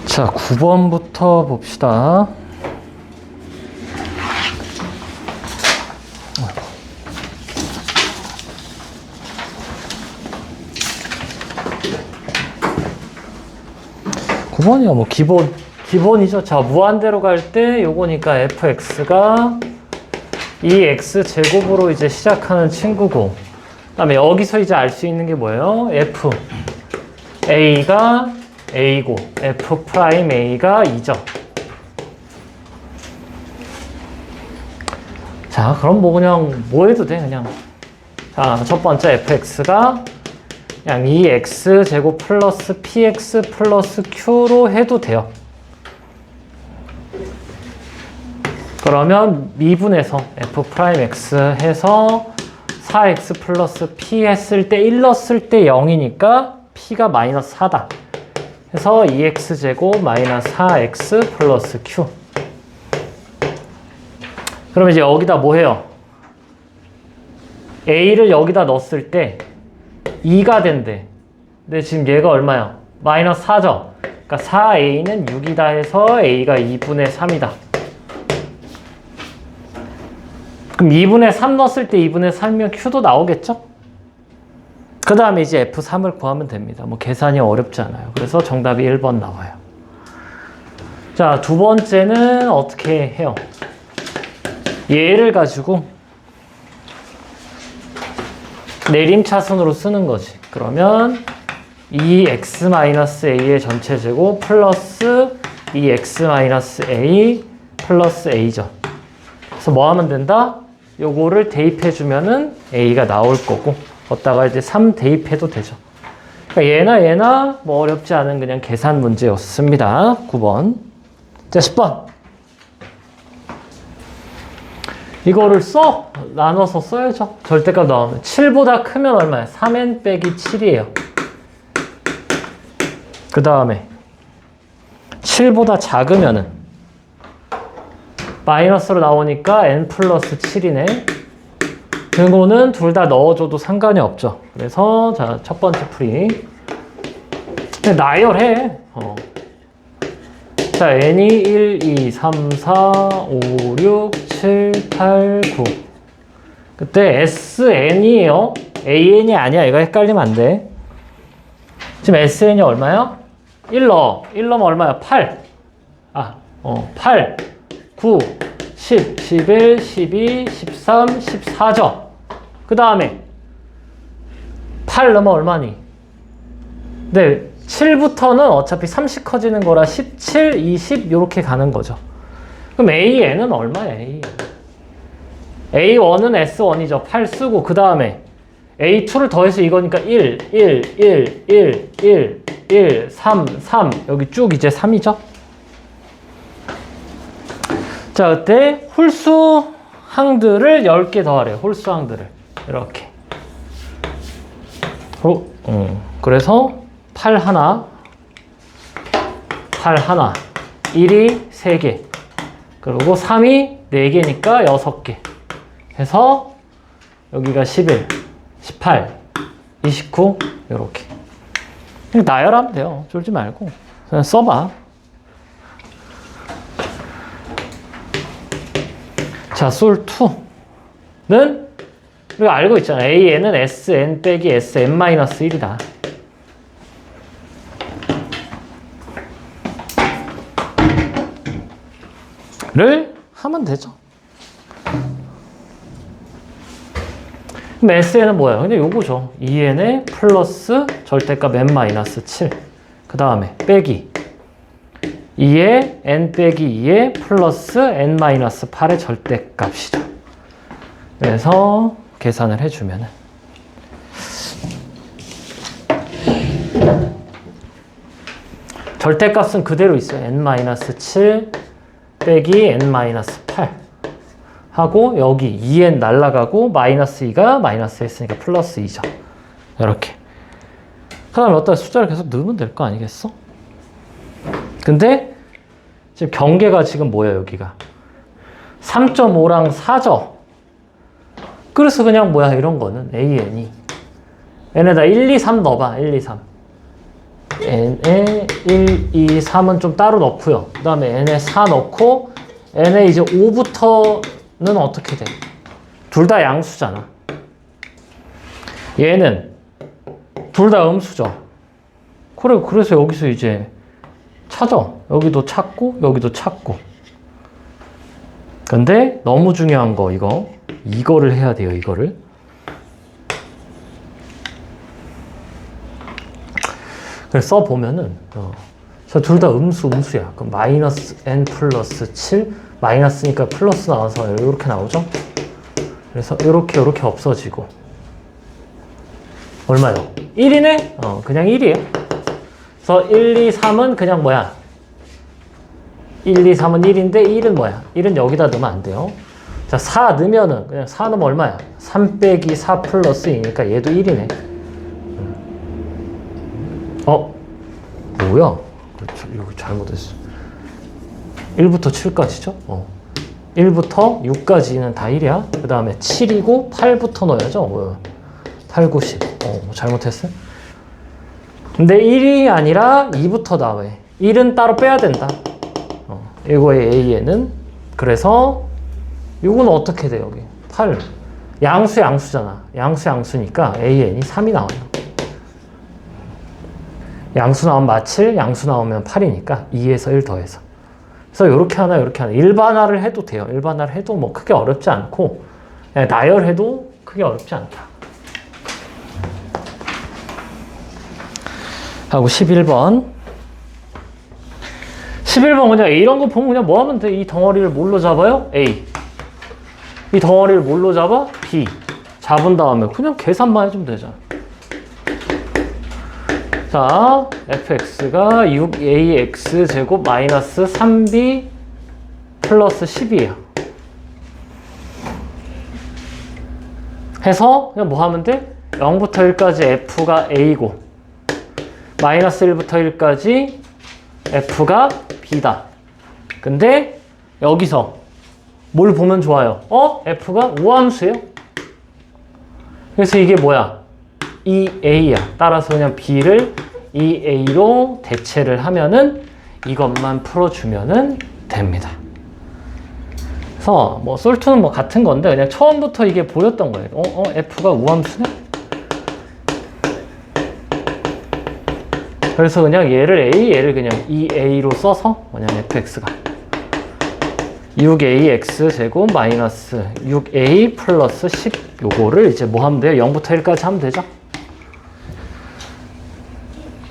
자, 9번부터 봅시다. (9번이야) 뭐 기본이죠. 자, 무한대로 갈 때 요거니까 fx가 이 x 제곱으로 이제 시작하는 친구고, 그 다음에 여기서 이제 알 수 있는 게 뭐예요? f a가 a고 f 프라임 a가 2죠. 자, 그럼 뭐 그냥 뭐 해도 돼, 그냥. 자, 첫 번째 fx가 그냥 2x 제곱 플러스 px 플러스 q로 해도 돼요. 그러면 미분해서 f 프라임 x 해서 4x 플러스 p 했을 때 1 넣었을 때 0이니까 p가 마이너스 4다. 그래서 2x 제곱 마이너스 4x 플러스 q. 그럼 이제 여기다 뭐 해요? a를 여기다 넣었을 때 2가 된대. 근데 지금 얘가 얼마야? 마이너스 4죠? 그러니까 4a는 6이다 해서 a가 2분의 3이다. 그럼 2분의 3 넣었을 때 2분의 3이면 q도 나오겠죠? 그 다음에 이제 f3을 구하면 됩니다. 뭐 계산이 어렵지 않아요. 그래서 정답이 1번 나와요. 자, 두 번째는 어떻게 해요? 얘를 가지고 내림차순으로 쓰는 거지. 그러면 2x-a의 전체 제곱 플러스 2x-a 플러스 a죠. 그래서 뭐 하면 된다? 요거를 대입해주면은 a가 나올 거고, 걷다가 이제 3 대입해도 되죠. 그러니까 얘나 뭐 어렵지 않은 그냥 계산 문제였습니다. 9번. 자, 10번. 이거를 나눠서 써야죠. 절대값 나오면 7보다 크면 얼마야? 3n 빼기 7이에요. 그 다음에 7보다 작으면은 마이너스로 나오니까 n 플러스 7이네. 이거는 둘 다 넣어줘도 상관이 없죠. 그래서 자, 첫 번째 풀이 그냥 나열해. 자, n이 1, 2, 3, 4, 5, 6, 7, 8, 9. 그때 sn이에요. an이 아니야. 이거 헷갈리면 안 돼. 지금 sn이 얼마야? 1 넣어. 1 넣으면 얼마야? 8. 8, 9, 10, 11, 12, 13, 14죠. 그 다음에 8 넣으면 얼마니? 네, 7부터는 어차피 30 커지는 거라 17, 20 이렇게 가는 거죠. 그럼 AN은 얼마야? A1은 S1이죠. 8 쓰고 그 다음에 A2를 더해서 이거니까 1, 1, 1, 1, 1, 1, 3, 3 여기 쭉 이제 3이죠. 자, 그때 홀수 항들을 10개 더하래요. 홀수 항들을 이렇게. 그래서 8 하나, 8 하나, 1이 3개, 그리고 3이 4개니까 6개 해서 여기가 11, 18, 29 이렇게. 나열하면 돼요. 쫄지 말고 그냥 써봐. 자, 솔2는 우리가 알고 있잖아. AN은 SN 빼기 SN-1이다. 를 하면 되죠. 그럼 SN은 뭐야? 근데 요거죠. 2N에 플러스 절대값 N-7. 그 다음에 빼기 2에 N 빼기 2에 플러스 N-8의 절대값이죠. 그래서 계산을 해주면은 절대값은 그대로 있어요. N-7 빼기 N-8 하고 여기 2N 날라가고 마이너스 2가 마이너스 했으니까 플러스 2죠. 이렇게. 그 다음에 어떤 숫자를 계속 넣으면 될 거 아니겠어? 근데 지금 경계가 지금 뭐야 여기가 3.5랑 4죠. 그래서 그냥 뭐야 이런 거는 AN이 N에다 1, 2, 3 넣어봐. 1, 2, 3 n에 1, 2, 3은 좀 따로 넣고요. 그 다음에 n에 4 넣고 n에 이제 5부터는 어떻게 돼? 둘 다 양수잖아. 얘는 둘 다 음수죠. 그래, 그래서 여기서 이제 찾아. 여기도 찾고 여기도 찾고. 근데 너무 중요한 거 이거를 해야 돼요. 이거를. 그래서 써보면은 둘 다 음수야. 그럼 마이너스 n 플러스 7 마이너스니까 플러스 나와서 이렇게 나오죠. 그래서 이렇게 없어지고 얼마요? 1이네? 그냥 1이에요. 그래서 1, 2, 3은 그냥 뭐야? 1, 2, 3은 1인데 1은 뭐야? 1은 여기다 넣으면 안 돼요. 자, 4 넣으면은 그냥 4 넣으면 얼마야? 3 빼기 4 플러스 2니까 얘도 1이네. 뭐야? 여기 잘못했어. 1부터 7까지죠? 1부터 6까지는 다 1이야. 그 다음에 7이고 8부터 넣어야죠. 8, 9, 10. 잘못했어요? 근데 1이 아니라 2부터 나와요. 1은 따로 빼야 된다. 이거의 AN은 그래서 이건 어떻게 돼 여기? 8. 양수잖아. 양수니까 AN이 3이 나와요. 양수 나오면 마7, 양수 나오면 8이니까 2에서 1 더해서. 그래서 이렇게 하나. 일반화를 해도 돼요. 일반화를 해도 뭐 크게 어렵지 않고 그냥 나열해도 크게 어렵지 않다. 하고 11번. 11번 그냥 이런 거 보면 그냥 뭐 하면 돼? 이 덩어리를 뭘로 잡아요? A. 이 덩어리를 뭘로 잡아? B. 잡은 다음에 그냥 계산만 해주면 되잖아. 자, fx가 6ax 제곱 마이너스 3b 플러스 10이에요. 해서 그냥 뭐 하면 돼? 0부터 1까지 f가 a고 마이너스 1부터 1까지 f가 b다. 근데 여기서 뭘 보면 좋아요? f가 우함수예요. 그래서 이게 뭐야? 2a야. 따라서 그냥 b를 2a로 대체를 하면은 이것만 풀어주면은 됩니다. 그래서 뭐 솔트는 뭐 같은 건데 그냥 처음부터 이게 보였던 거예요. f가 우함수네? 그래서 그냥 얘를 그냥 2a로 써서 그냥 fx가 6ax 제곱 마이너스 6a 플러스 10 요거를 이제 뭐 하면 돼요? 0부터 1까지 하면 되죠?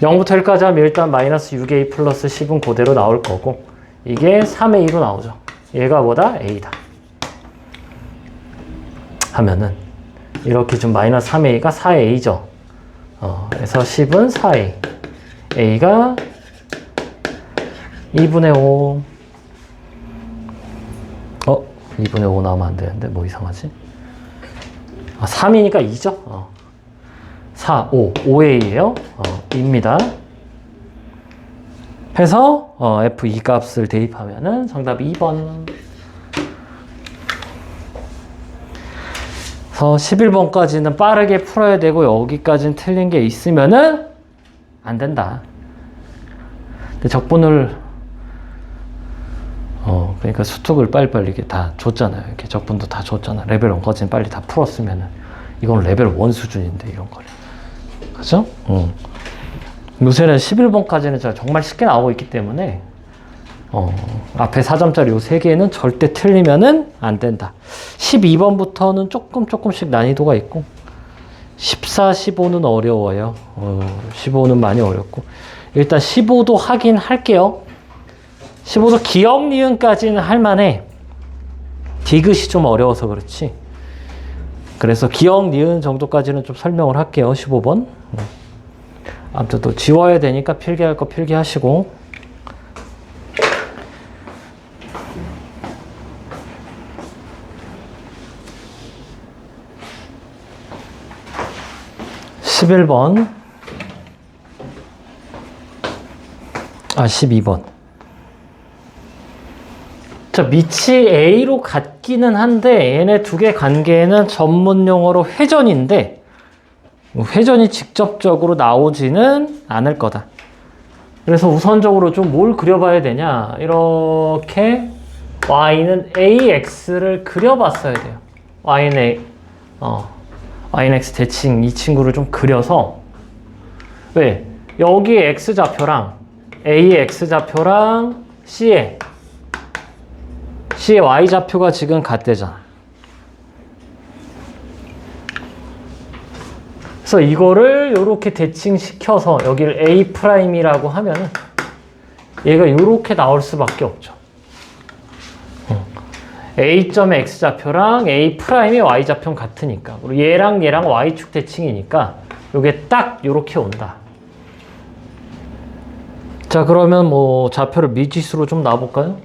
0부터 1까지 하면 일단 마이너스 6a 플러스 10은 그대로 나올 거고 이게 3a로 나오죠. 얘가 뭐다? a다. 하면은 이렇게 좀 마이너스 3a가 4a죠. 그래서 10은 4a. a가 2분의 5. 2분의 5 나오면 안 되는데 뭐 이상하지? 3이니까 2죠? 4, 5, 5a예요. 입니다. 해서 f2 값을 대입하면은 정답이 2번. 그래서 11번까지는 빠르게 풀어야 되고 여기까지는 틀린 게 있으면은 안 된다. 근데 적분을 그러니까 수특을 빨리빨리 이렇게 다 줬잖아요. 이렇게 적분도 다 줬잖아. 레벨 1까지는 빨리 다 풀었으면은 이건 레벨 1 수준인데 이런 거는. 그죠? 요새는 11번까지는 정말 쉽게 나오고 있기 때문에 앞에 4점짜리 요 3개는 절대 틀리면은 안 된다. 12번부터는 조금씩 난이도가 있고 14, 15는 어려워요. 15는 많이 어렵고 일단 15도 하긴 할게요. 15도 기억 니은까지는 할만해. 디귿이 좀 어려워서 그렇지. 그래서 기억 니은 정도까지는 좀 설명을 할게요. 15번. 아무튼 또 지워야 되니까 필기할 거 필기하시고. (11번) 12번. 자, 밑이 A로 같기는 한데 얘네 두 개 관계는 전문 용어로 회전인데 회전이 직접적으로 나오지는 않을 거다. 그래서 우선적으로 좀 뭘 그려봐야 되냐. 이렇게 y는 ax를 그려봤어야 돼요. y는 x 대칭 이 친구를 좀 그려서 왜? 여기에 x좌표랑 a의 x좌표랑 c의 y좌표가 지금 같대잖아. 그래서 이거를 이렇게 대칭시켜서 여기를 A'이라고 하면은 얘가 이렇게 나올 수밖에 없죠. A점의 X좌표랑 A'의 Y좌표는 같으니까. 그리고 얘랑 Y축 대칭이니까 이게 딱 이렇게 온다. 자, 그러면 뭐 좌표를 미지수로 좀 놔볼까요?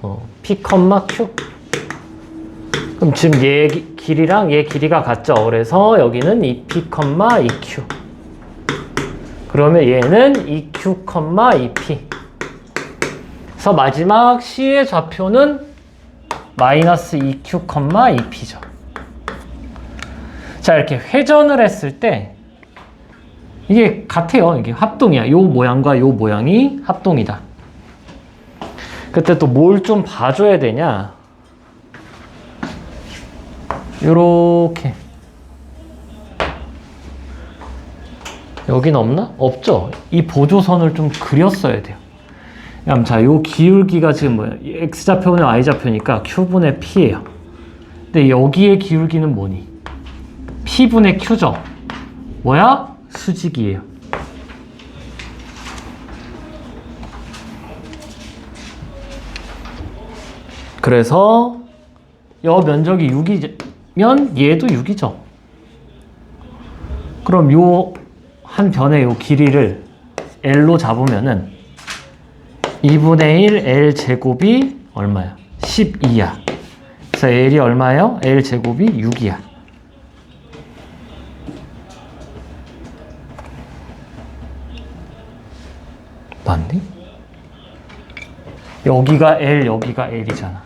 P, Q. 그럼 지금 얘 길이랑 얘 길이가 같죠? 그래서 여기는 2P, 2Q. 그러면 얘는 2Q, 2P. 그래서 마지막 C의 좌표는 마이너스 2Q, 2P죠. 자, 이렇게 회전을 했을 때 이게 같아요. 이게 합동이야. 요 모양과 요 모양이 합동이다. 그때 또 뭘 좀 봐줘야 되냐? 요렇게 여긴 없나? 없죠? 이 보조선을 좀 그렸어야 돼요. 그럼 자, 요 기울기가 지금 뭐야? x좌표분의 y좌표니까 q분의 p예요. 근데 여기에 기울기는 뭐니? p분의 q죠. 뭐야? 수직이에요. 그래서 여 면적이 6이면 얘도 6이죠. 그럼 요 한 변의 요 길이를 L로 잡으면은 2분의 1 L 제곱이 얼마야? 12야. 그래서 L이 얼마예요? L 제곱이 6이야. 맞니? 여기가 L, 여기가 L이잖아.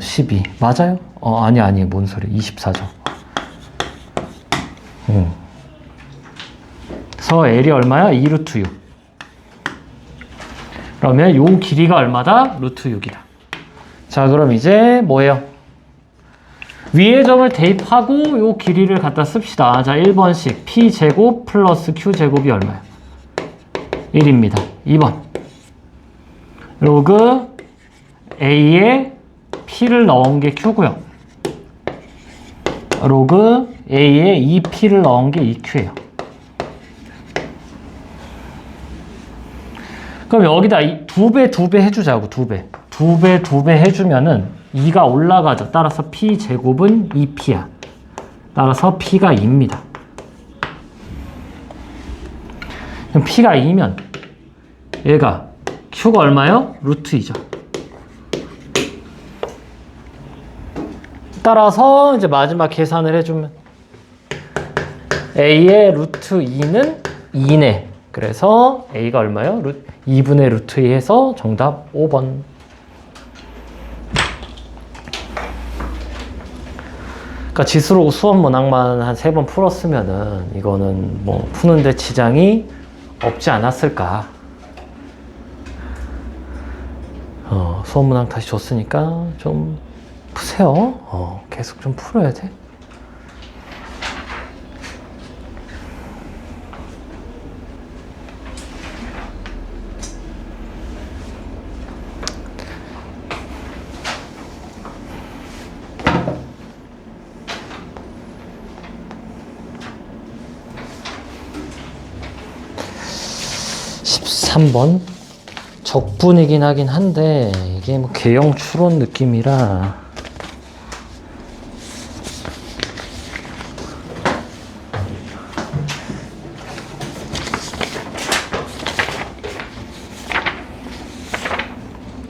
12. 맞아요? 아니, 뭔 소리. 24죠. 그래서 L이 얼마야? 2루트 6. 그러면 요 길이가 얼마다? 루트 6이다. 자, 그럼 이제 뭐예요? 위의 점을 대입하고 요 길이를 갖다 씁시다. 자, 1번씩 P제곱 플러스 Q제곱이 얼마야? 1입니다. 2번. 로그 A에 P를 넣은 게 Q고요. 로그 A에 2P를 넣은 게 2Q예요. 그럼 여기다 2배 해주자고, 2배. 2배 해주면은 2가 올라가죠. 따라서 P제곱은 2P야. 따라서 P가 2입니다. 그럼 P가 2면 얘가 Q가 얼마요? 루트 2죠. 따라서 이제 마지막 계산을 해주면 A의 루트 2는 2네. 그래서 A가 얼마요? 2분의 루트 2 해서 정답 5번. 그러니까 지수로 수업 문항만 한 3번 풀었으면은 이거는 뭐 푸는데 지장이 없지 않았을까. 수업 문항 다시 줬으니까 좀 푸세요. 계속 좀 풀어야 돼. (13번) 적분이긴 하긴 한데 이게 뭐 개형 추론 느낌이라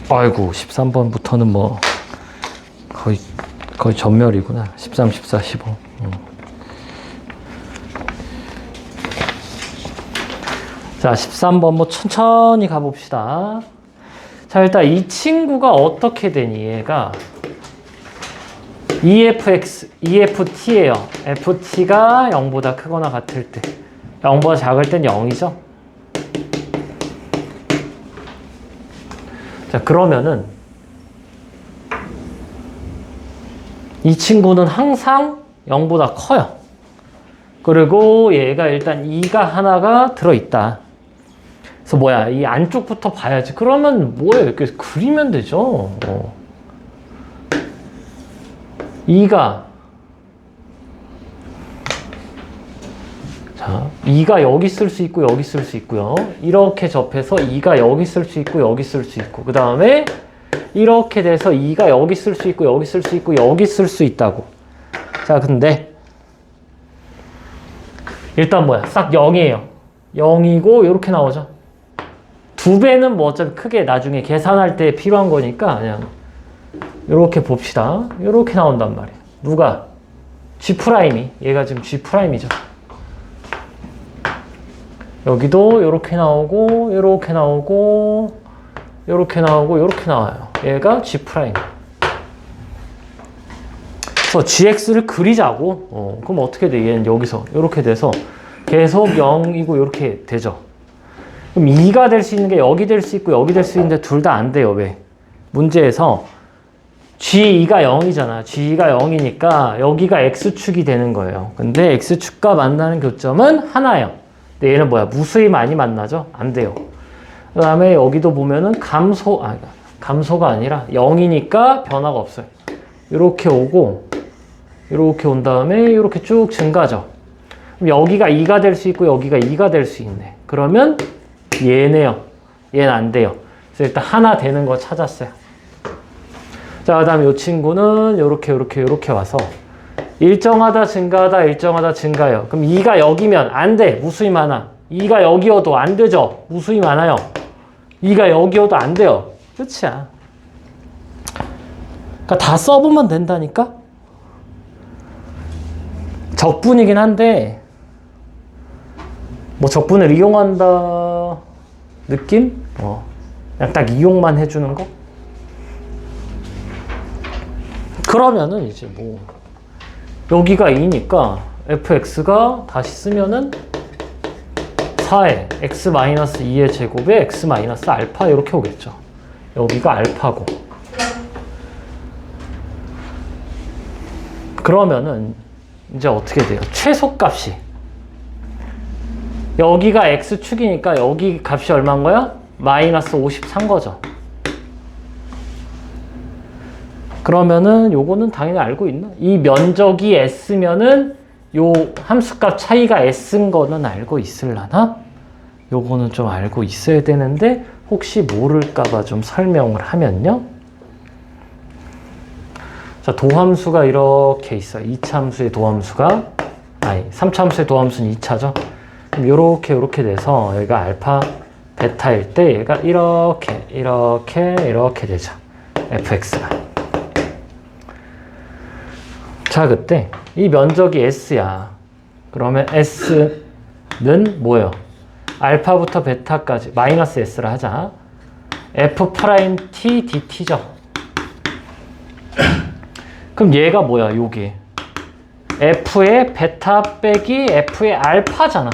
아이고 13번부터는 뭐 거의 전멸이구나. 13, 14, 15. 자, 13번 뭐 천천히 가봅시다. 자, 일단 이 친구가 어떻게 되니? 얘가 EFT예요. FT가 0보다 크거나 같을 때. 0보다 작을 땐 0이죠. 자, 그러면은 이 친구는 항상 0보다 커요. 그리고 얘가 일단 2가 하나가 들어있다. 그래서 뭐야, 이 안쪽부터 봐야지. 그러면 뭐예요? 이렇게 그리면 되죠. 2가 자, 2가 여기 쓸 수 있고 여기 쓸 수 있고요. 이렇게 접해서 2가 여기 쓸 수 있고 여기 쓸 수 있고, 그 다음에 이렇게 돼서 2가 여기 쓸 수 있고 여기 쓸 수 있고 여기 쓸 수 있다고. 자, 근데 일단 뭐야, 싹 0이에요. 0이고 이렇게 나오죠. 2배는 뭐 어차피 크게 나중에 계산할 때 필요한 거니까 그냥 이렇게 봅시다. 이렇게 나온단 말이에요. 누가? G'이. 얘가 지금 G'이죠. 여기도 이렇게 나오고 이렇게 나오고 이렇게 나오고 이렇게 나와요. 얘가 G'. 그래서 GX를 그리자고. 그럼 어떻게 돼? 얘는 여기서 이렇게 돼서 계속 0이고 이렇게 되죠. 그럼 2가 될 수 있는 게 여기 될 수 있고 여기 될 수 있는데 둘 다 안 돼요. 왜? 문제에서 G2가 0이잖아. G2가 0이니까 여기가 X축이 되는 거예요. 근데 X축과 만나는 교점은 하나예요. 근데 얘는 뭐야? 무수히 많이 만나죠? 안 돼요. 그 다음에 여기도 보면은 감소가 아니라 0이니까 변화가 없어요. 이렇게 오고 이렇게 온 다음에 이렇게 쭉 증가하죠. 그럼 여기가 2가 될 수 있고 여기가 2가 될 수 있네. 그러면 얘네요. 얘는 안 돼요. 그래서 일단 하나 되는 거 찾았어요. 자, 그 다음에 이 친구는 요렇게 와서 일정하다 증가하다 일정하다 증가해요. 그럼 2가 여기면 안 돼. 무수히 많아. 2가 여기여도 안 되죠. 무수히 많아요. 2가 여기여도 안 돼요. 끝이야. 그러니까 다 써보면 된다니까? 적분이긴 한데 뭐 적분을 이용한다 느낌? 그냥 딱 이용만 해주는 거? 그러면은 이제 뭐 여기가 2니까 fx가 다시 쓰면은 4에 x-2의 제곱에 x-알파 이렇게 오겠죠. 여기가 알파고. 그러면은 이제 어떻게 돼요? 최소값이 여기가 x축이니까 여기 값이 얼마인 거야? 마이너스 53 거죠. 그러면은 요거는 당연히 알고 있나? 이 면적이 s면은 요 함수값 차이가 s인 거는 알고 있을라나? 요거는 좀 알고 있어야 되는데 혹시 모를까봐 좀 설명을 하면요. 자, 도함수가 이렇게 있어요. 2차 함수의 도함수가 3차 함수의 도함수는 2차죠. 그럼 요렇게 돼서 여기가 알파 베타일 때 얘가 이렇게 되죠. fx가. 자, 그때 이 면적이 s야. 그러면 s는 뭐예요? 알파부터 베타까지 마이너스 s를 하자. f'(t) dt죠. 그럼 얘가 뭐야? 요게 f의 베타 빼기 f의 알파잖아.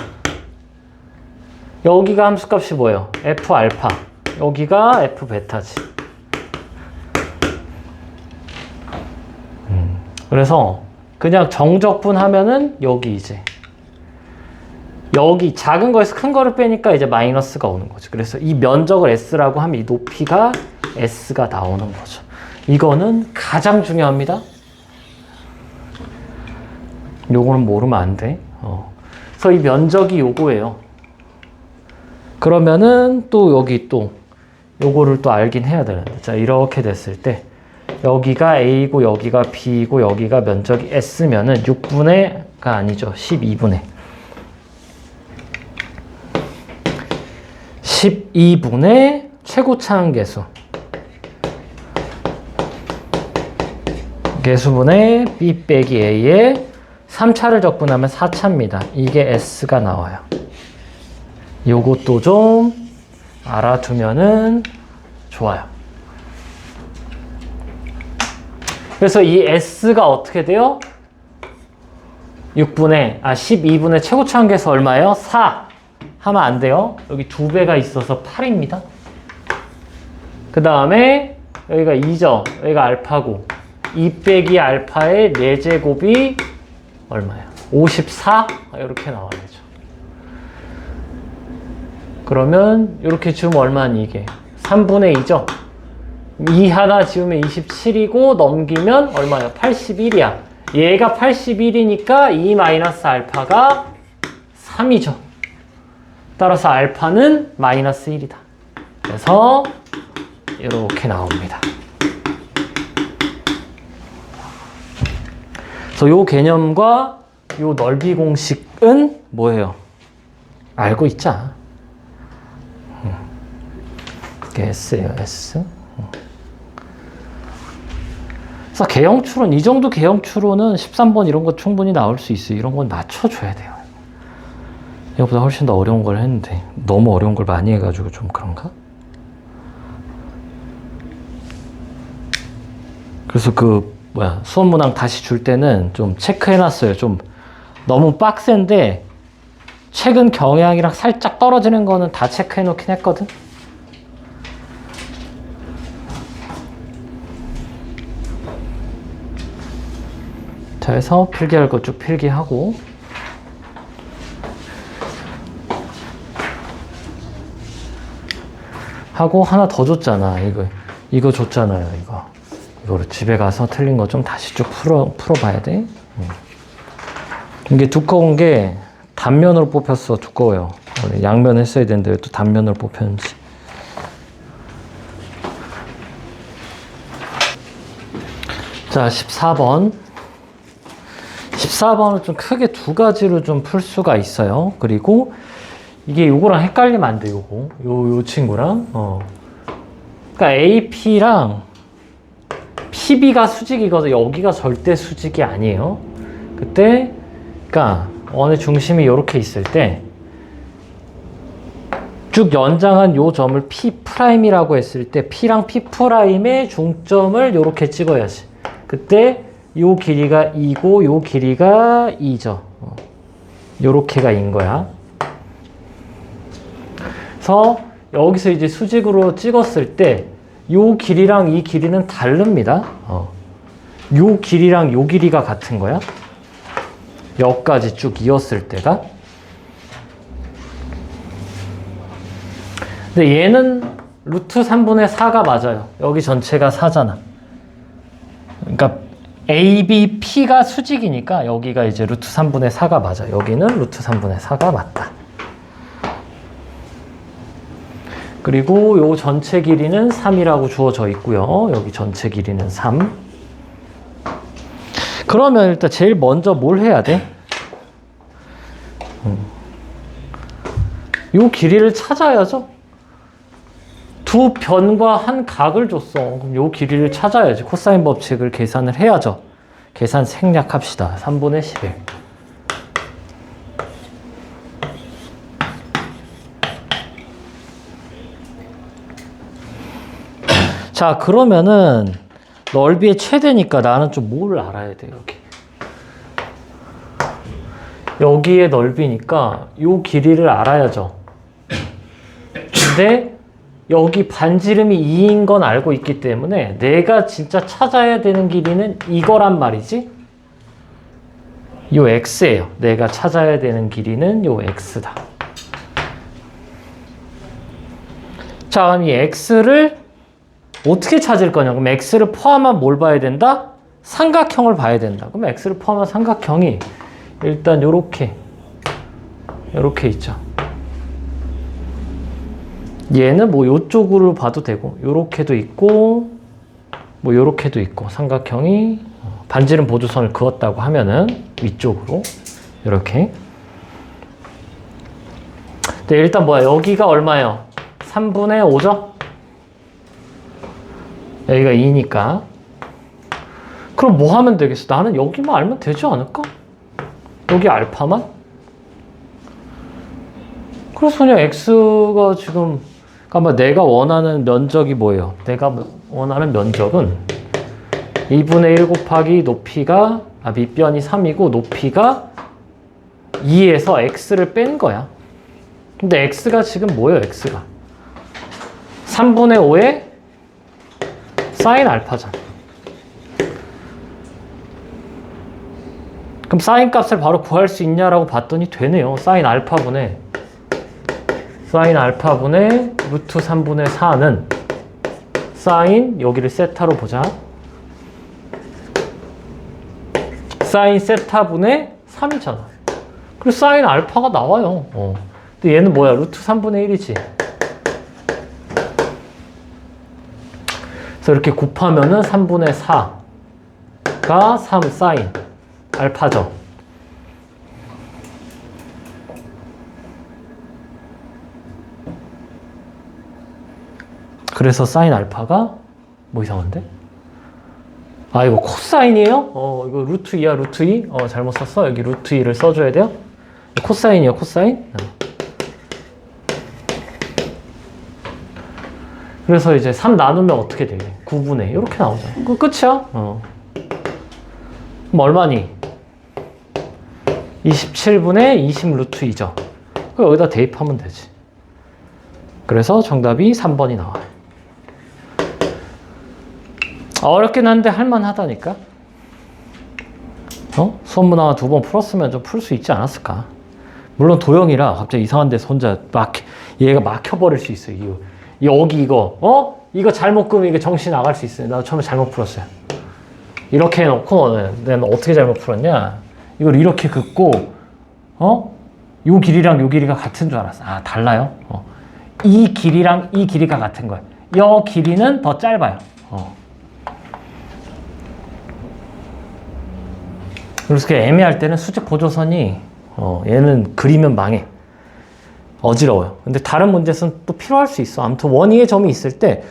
여기가 함수값이 뭐예요? f 알파. 여기가 f 베타지. 그래서 그냥 정적분 하면은 여기 이제 여기 작은 거에서 큰 거를 빼니까 이제 마이너스가 오는 거죠. 그래서 이 면적을 s라고 하면 이 높이가 s가 나오는 거죠. 이거는 가장 중요합니다. 요거는 모르면 안 돼. 그래서 이 면적이 요거예요. 그러면은 또 여기 또 요거를 또 알긴 해야 되는데, 자, 이렇게 됐을 때 여기가 A고 여기가 B고 여기가 면적이 S면은 6분의가 아니죠. 12분의 12분의 최고차항계수 계수분의 B 빼기 A에 3차를 적분하면 4차입니다. 이게 S가 나와요. 요것도 좀 알아두면은 좋아요. 그래서 이 S가 어떻게 돼요? 12분의 최고차항계수 얼마예요? 4 하면 안 돼요. 여기 2배가 있어서 8입니다. 그 다음에 여기가 2죠. 여기가 알파고 2 빼기 알파의 4제곱이 얼마야? 54? 이렇게 나와야 되죠. 그러면 이렇게 지우면 얼마니 이게? 3분의 2죠. 2 하나 지우면 27이고 넘기면 얼마야? 81이야. 얘가 81이니까 2 마이너스 알파가 3이죠. 따라서 알파는 마이너스 1이다. 그래서 이렇게 나옵니다. 그래서 요 개념과 요 넓이 공식은 뭐예요? 알고 있자. 이게 S예요, S. 그래서 개형추론, 이 정도 개형추론은 13번 이런 거 충분히 나올 수 있어요. 이런 건 맞춰줘야 돼요. 이거보다 훨씬 더 어려운 걸 했는데 너무 어려운 걸 많이 해가지고 좀 그런가? 그래서 수업 문항 다시 줄 때는 좀 체크해놨어요. 좀 너무 빡센데 최근 경향이랑 살짝 떨어지는 거는 다 체크해놓긴 했거든. 자, 해서 필기할 거 쭉 필기하고 하나 더 줬잖아. 이거 줬잖아요. 이거를 집에 가서 틀린 거 좀 다시 쭉 풀어봐야 돼. 이게 두꺼운 게 단면으로 뽑혔어. 두꺼워요. 원래 양면 했어야 되는데 왜 또 단면으로 뽑혔는지. 자, 14번. 14번은 좀 크게 두 가지로 좀 풀 수가 있어요. 그리고 이게 요거랑 헷갈리면 안 돼, 요 친구랑. 그러니까 AP랑 PB가 수직이거든. 여기가 절대 수직이 아니에요. 그러니까 원의 중심이 이렇게 있을 때 쭉 연장한 요 점을 P'이라고 했을 때 P랑 P'의 중점을 이렇게 찍어야지. 그때 요 길이가 2고 요 길이가 2죠. 요렇게가 2인 거야. 그래서 여기서 이제 수직으로 찍었을 때 요 길이랑 이 길이는 다릅니다. 요 길이랑 요 길이가 같은 거야. 여기까지 쭉 이었을 때가. 근데 얘는 루트 3분의 4가 맞아요. 여기 전체가 4잖아. 그러니까 AB, P가 수직이니까 여기가 이제 루트 3분의 4가 맞아. 여기는 루트 3분의 4가 맞다. 그리고 요 전체 길이는 3이라고 주어져 있고요. 여기 전체 길이는 3. 그러면 일단 제일 먼저 뭘 해야 돼? 요 길이를 찾아야죠. 두 변과 한 각을 줬어. 그럼 요 길이를 찾아야지. 코사인 법칙을 계산을 해야죠. 계산 생략합시다. 3분의 11. 자, 그러면은 넓이의 최대니까 나는 좀 뭘 알아야 돼, 여기. 여기의 넓이니까 요 길이를 알아야죠. 근데 여기 반지름이 2인 건 알고 있기 때문에 내가 진짜 찾아야 되는 길이는 이거란 말이지. 요 x예요. 내가 찾아야 되는 길이는 요 x다. 자, 그럼 이 x를 어떻게 찾을 거냐? 그럼 x를 포함한 뭘 봐야 된다? 삼각형을 봐야 된다. 그럼 x를 포함한 삼각형이 일단 요렇게 있죠. 얘는 뭐 요쪽으로 봐도 되고 요렇게도 있고 뭐 요렇게도 있고 삼각형이 반지름 보조선을 그었다고 하면은 위쪽으로 이렇게. 근데 일단 뭐야? 여기가 얼마예요? 3분의 5죠? 여기가 2니까. 그럼 뭐 하면 되겠어? 나는 여기만 알면 되지 않을까? 여기 알파만? 그래서 그냥 x가 지금, 그러니까 내가 원하는 면적이 뭐예요? 내가 원하는 면적은 2분의 1 곱하기 높이가, 밑변이 3이고 높이가 2에서 x를 뺀 거야. 근데 x가 지금 뭐예요? x가 3분의 5에 사인 알파잖아. 그럼 사인 값을 바로 구할 수 있냐라고 봤더니 되네요. 사인 알파분의 루트 3분의 4는 사인, 여기를 세타로 보자. 사인 세타분의 3이잖아. 그래서 사인 알파가 나와요. 근데 얘는 뭐야? 루트 3분의 1이지. 그래서 이렇게 곱하면은 3분의 4가 3 사인 알파죠. 그래서 사인 알파가 뭐 이상한데? 아, 이거 코사인이에요? 이거 루트 2야, 루트 2? 잘못 썼어. 여기 루트 2를 써줘야 돼요. 코사인이요, 코사인? 그래서 이제 3 나누면 어떻게 돼? 9분의 이렇게 나오잖아. 그 끝이야. 그럼 얼마니? 27분의 20 루트 2죠. 여기다 대입하면 되지. 그래서 정답이 3번이 나와요. 어렵긴 한데 할만하다니까. 수업 문항 2번 풀었으면 좀 풀 수 있지 않았을까. 물론 도형이라 갑자기 이상한 데서 혼자 얘가 막혀버릴 수 있어요. 여기 이거 잘못 끄면 이게 정신 나갈 수 있어요. 나도 처음에 잘못 풀었어요. 이렇게 해놓고 내가 어떻게 잘못 풀었냐. 이걸 이렇게 긋고 요 길이랑 요 길이가 같은 줄 알았어. 아, 달라요? 이 길이랑 이 길이가 같은 거야. 요 길이는 더 짧아요. 그래서 그 애매할 때는 수직 보조선이 얘는 그리면 망해. 어지러워요. 근데 다른 문제에서는 또 필요할 수 있어. 아무튼 원위의 점이 있을 때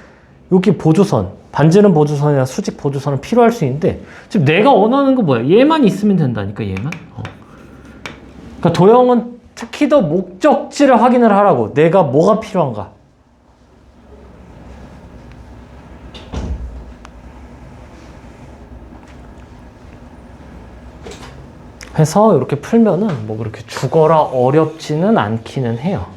여기 보조선, 반지름 보조선이나 수직 보조선은 필요할 수 있는데 지금 내가 원하는 거 뭐야? 얘만 있으면 된다니까, 얘만. 그러니까 도형은 특히 더 목적지를 확인을 하라고. 내가 뭐가 필요한가. 해서 이렇게 풀면은 뭐 그렇게 죽어라 어렵지는 않기는 해요.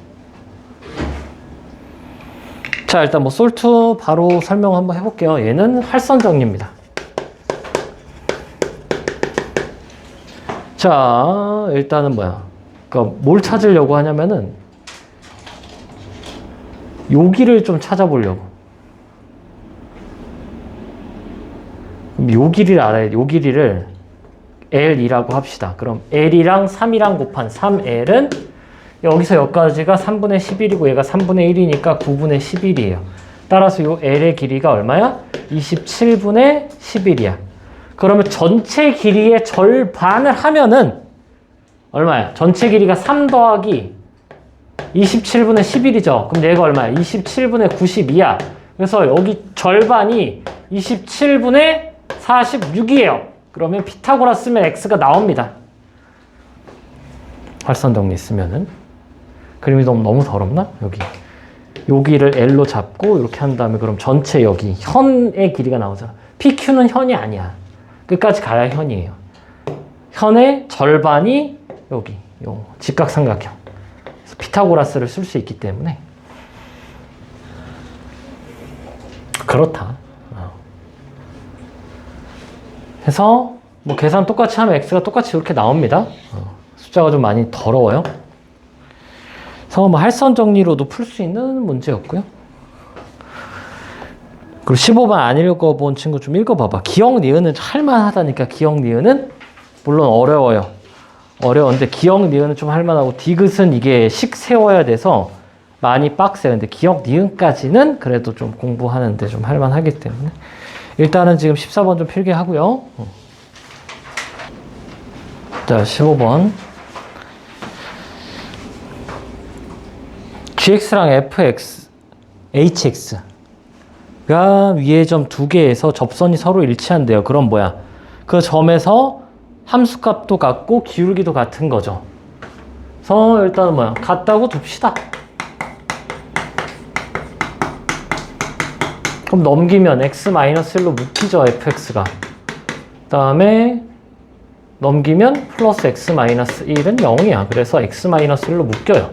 자, 일단 뭐 솔트 바로 설명 한번 해볼게요. 얘는 활선 정리입니다. 자, 일단은 뭐야? 그러니까 뭘 찾으려고 하냐면은 여기를 좀 찾아보려고. 요 길이를 알아야 돼. 요 길이를 L이라고 합시다. 그럼 L이랑 3이랑 곱한 3L은 여기서 여기까지가 3분의 11이고 얘가 3분의 1이니까 9분의 11이에요. 따라서 이 L의 길이가 얼마야? 27분의 11이야. 그러면 전체 길이의 절반을 하면은 얼마야? 전체 길이가 3 더하기 27분의 11이죠. 그럼 얘가 얼마야? 27분의 92야. 그래서 여기 절반이 27분의 46이에요. 그러면 피타고라 쓰면 x가 나옵니다. 활선 정리 쓰면은. 그림이 너무 더럽나? 여기를 L로 잡고 이렇게 한 다음에 그럼 전체 여기 현의 길이가 나오잖아. PQ는 현이 아니야. 끝까지 가야 현이에요. 현의 절반이 여기 요 직각삼각형. 그래서 피타고라스를 쓸 수 있기 때문에 그렇다. 해서 뭐 계산 똑같이 하면 x가 똑같이 이렇게 나옵니다. 숫자가 좀 많이 더러워요. 그래서 뭐 할선 정리로도 풀 수 있는 문제였고요. 그리고 15번 안 읽어본 친구 좀 읽어봐봐. 기억 니은은 할만하다니까. 기억 니은은 물론 어려운데 기억 니은은 좀 할만하고 디귿은 이게 식 세워야 돼서 많이 빡세요. 근데 기억 니은까지는 그래도 좀 공부하는데 좀 할만하기 때문에 일단은 지금 14번 좀 필기 하고요. 자, 15번. gx랑 fx, hx가 위의 점 두 개에서 접선이 서로 일치한대요. 그럼 뭐야? 그 점에서 함수값도 같고 기울기도 같은 거죠. 그래서 일단은 뭐야? 같다고 둡시다. 그럼 넘기면 x-1로 묶이죠, fx가. 그 다음에 넘기면 플러스 x-1은 0이야. 그래서 x-1로 묶여요.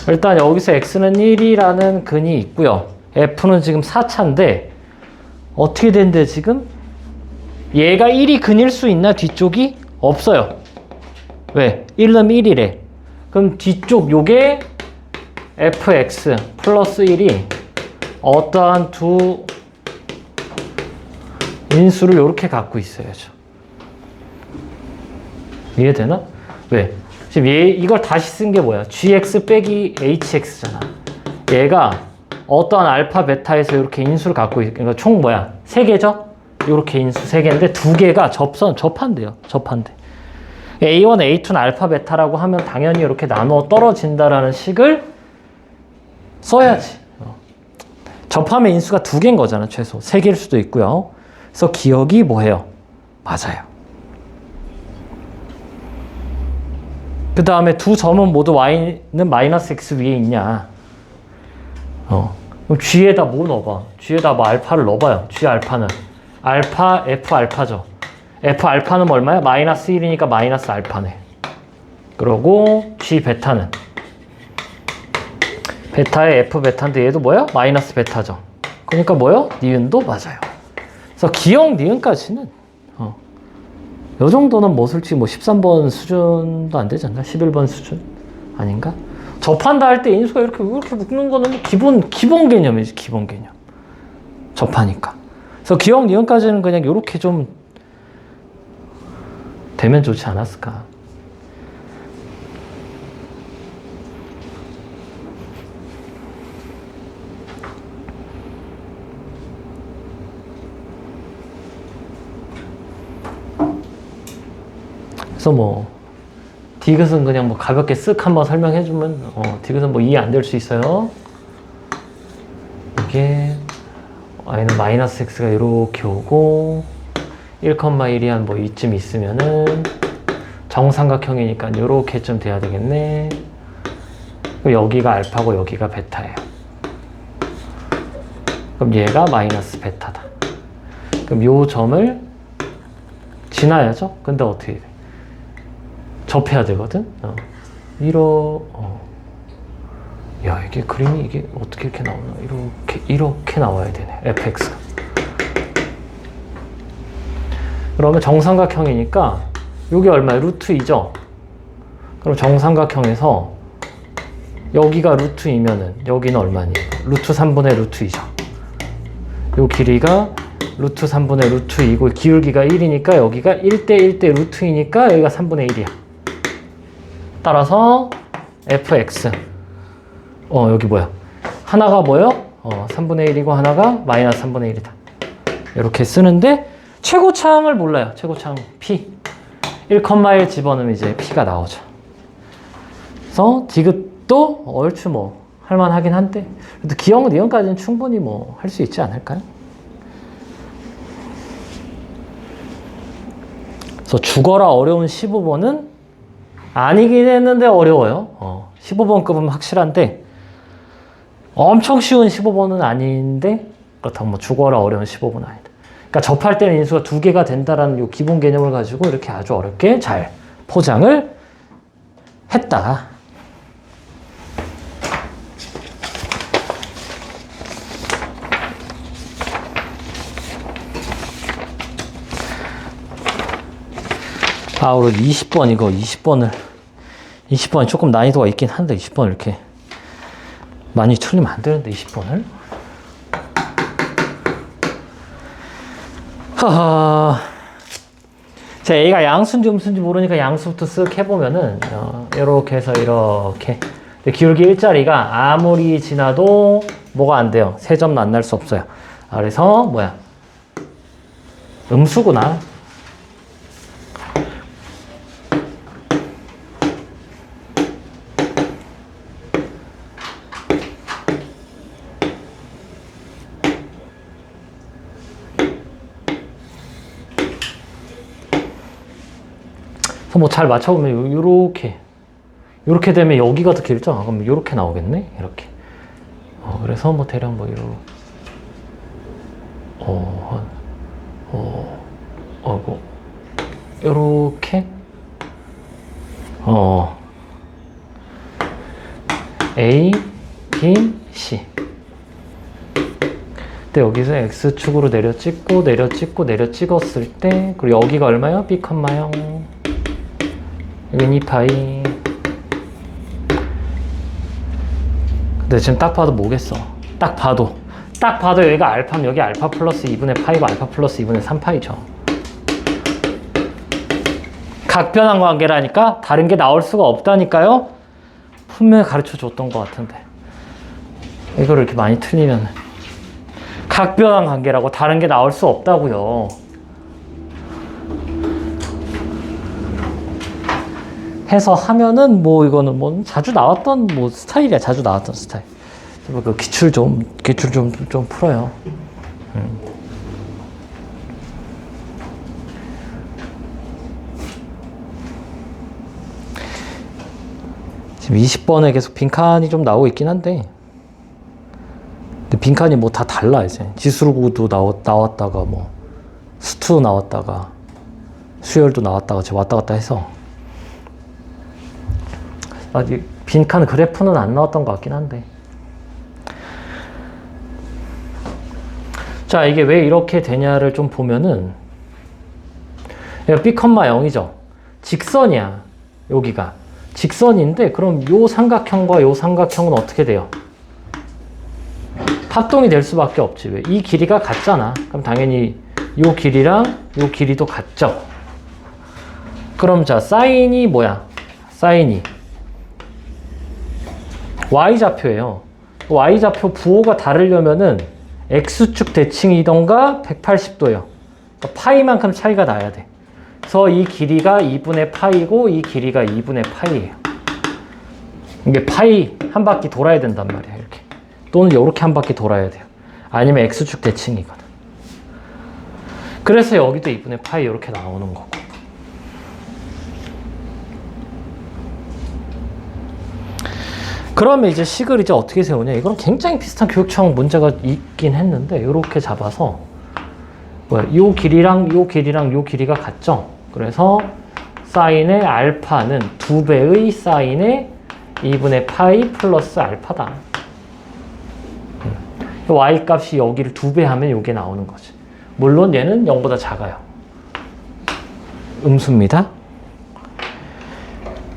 일단 여기서 x는 1이라는 근이 있고요. f는 지금 4차인데 어떻게 된대 지금? 얘가 1이 근일 수 있나 뒤쪽이? 없어요. 왜? 1은 1이래. 그럼 뒤쪽 요게 fx 플러스 1이 어떠한 두 인수를 이렇게 갖고 있어야죠. 이해되나? 왜? 지금 이걸 다시 쓴 게 뭐야? gx 빼기 hx잖아. 얘가 어떠한 알파 베타에서 이렇게 인수를 갖고 있으니까 그러니까 총 뭐야? 3개죠? 이렇게 인수 3개인데 2개가 접한대요. 접한대. A1, A2는 알파 베타라고 하면 당연히 이렇게 나누어 떨어진다라는 식을 써야지. 접하면 인수가 2개인 거잖아, 최소. 3개일 수도 있고요. 그래서 기억이 뭐예요? 맞아요. 그 다음에 두 점은 모두 y는 마이너스 x 위에 있냐. 그럼 g에다 뭐 넣어봐? g에다 뭐 알파를 넣어봐요. g 알파는. 알파, f 알파죠. f 알파는 얼마야? 마이너스 1이니까 마이너스 알파네. 그러고 g 베타는. 베타의 f 베타인데 얘도 뭐야? 마이너스 베타죠. 그러니까 뭐요? 니은도 맞아요. 그래서 기억 니은까지는 요 정도는 뭐 솔직히 뭐 13번 수준도 안 되지 않나? 11번 수준? 아닌가? 접한다 할 때 인수가 이렇게 묶는 거는 기본 개념이지, 기본 개념. 접하니까. 그래서 기억 니은까지는 그냥 이렇게 좀 되면 좋지 않았을까? 그래서 뭐 디귿은 그냥 뭐 가볍게 쓱 한번 설명해주면 디귿은 뭐 이해 안 될 수 있어요. 이게 y는 마이너스 x가 이렇게 오고 1,1이 한 뭐 이쯤 있으면은 정삼각형이니까 이렇게쯤 돼야 되겠네. 그럼 여기가 알파고 여기가 베타예요. 그럼 얘가 마이너스 베타다. 그럼 요 점을 지나야죠. 근데 어떻게 돼? 접해야 되거든. 야, 이게 그림이 이게 어떻게 이렇게 나오나? 이렇게 나와야 되네. fx가. 그러면 정삼각형이니까 여기 얼마야? 루트 2죠. 그럼 정삼각형에서 여기가 루트 2면은 여기는 얼마니? 루트 3분의 루트 2죠. 요 길이가 루트 3분의 루트 2고 기울기가 1이니까 여기가 1대 1대 루트 2니까 여기가 3분의 1이야. 따라서 fx 여기 뭐야? 하나가 뭐요? 3분의 1이고 하나가 마이너스 3분의 1이다. 이렇게 쓰는데 최고차항을 몰라요. 최고차항 p 1,1 집어넣으면 이제 p가 나오죠. 그래서 디귿도 얼추 뭐 할만하긴 한데 그래도 기억 니은까지는 충분히 뭐 할 수 있지 않을까요? 그래서 죽어라 어려운 15번은 아니긴 했는데 어려워요. 15번급은 확실한데 엄청 쉬운 15번은 아닌데 그렇다고 뭐 죽어라 어려운 15번은 아니다. 그러니까 접할 때는 인수가 2개가 된다라는 요 기본 개념을 가지고 이렇게 아주 어렵게 잘 포장을 했다. 오늘 20번 20번이 조금 난이도가 있긴 한데 20번 이렇게 많이 틀리면 안 되는데 20번을 자, A가 양수인지 음수인지 모르니까 양수부터 쓱 해보면은 이렇게 해서 이렇게 기울기 일자리가 아무리 지나도 뭐가 안 돼요. 세 점 만날 수 없어요. 그래서 뭐야 음수구나. 뭐 잘 맞춰보면 요렇게 되면 여기가 더 길죠? 그럼 요렇게 나오겠네? 이렇게. 그래서 뭐 대략 뭐 요렇게 A, B, C. 근데 여기서 X축으로 내려 찍고 내려 찍고 내려 찍었을 때, 그리고 여기가 얼마요? B, 0. 여긴 2파이. 근데 지금 딱 봐도 뭐겠어? 딱 봐도 여기가 알파면 여기 알파 플러스 2분의 파이고 알파 플러스 2분의 3파이죠. 각변환 관계라니까 다른 게 나올 수가 없다니까요. 분명히 가르쳐 줬던 것 같은데 이거를 이렇게 많이 틀리면 각변환 관계라고 다른 게 나올 수 없다고요. 해서 하면은 뭐 이거는 뭐 자주 나왔던 뭐 스타일이야. 자주 나왔던 스타일. 그 기출 좀 풀어요. 지금 20번에 계속 빈칸이 좀 나오고 있긴 한데, 근데 빈칸이 뭐 다 달라. 이제 지수구도 나왔다가 뭐 수투 나왔다가 수열도 나왔다가 지금 왔다 갔다 해서 아직 빈칸 그래프는 안 나왔던 것 같긴 한데. 자, 이게 왜 이렇게 되냐를 좀 보면은, B, 0이죠. 직선이야. 여기가. 직선인데, 그럼 요 삼각형과 요 삼각형은 어떻게 돼요? 합동이 될 수밖에 없지. 왜? 이 길이가 같잖아. 그럼 당연히 요 길이랑 요 길이도 같죠. 그럼 자, 사인이 뭐야? 사인이 Y좌표예요. Y좌표 부호가 다르려면은 X축 대칭이던가 180도예요. 그러니까 파이만큼 차이가 나야 돼. 그래서 이 길이가 2분의 파이고 이 길이가 2분의 파이예요. 이게 파이 한 바퀴 돌아야 된단 말이야. 이렇게. 또는 이렇게 한 바퀴 돌아야 돼요. 아니면 X축 대칭이거든. 그래서 여기도 2분의 파이 이렇게 나오는 거고. 그러면 이제 식을 이제 어떻게 세우냐? 이건 굉장히 비슷한 교육청 문제가 있긴 했는데, 이렇게 잡아서, 요 길이랑 요 길이랑 요 길이가 같죠? 그래서 사인의 알파는 2배의 사인의 2분의 파이 플러스 알파다. y 값이 여기를 2배 하면 요게 나오는 거지. 물론 얘는 0보다 작아요. 음수입니다.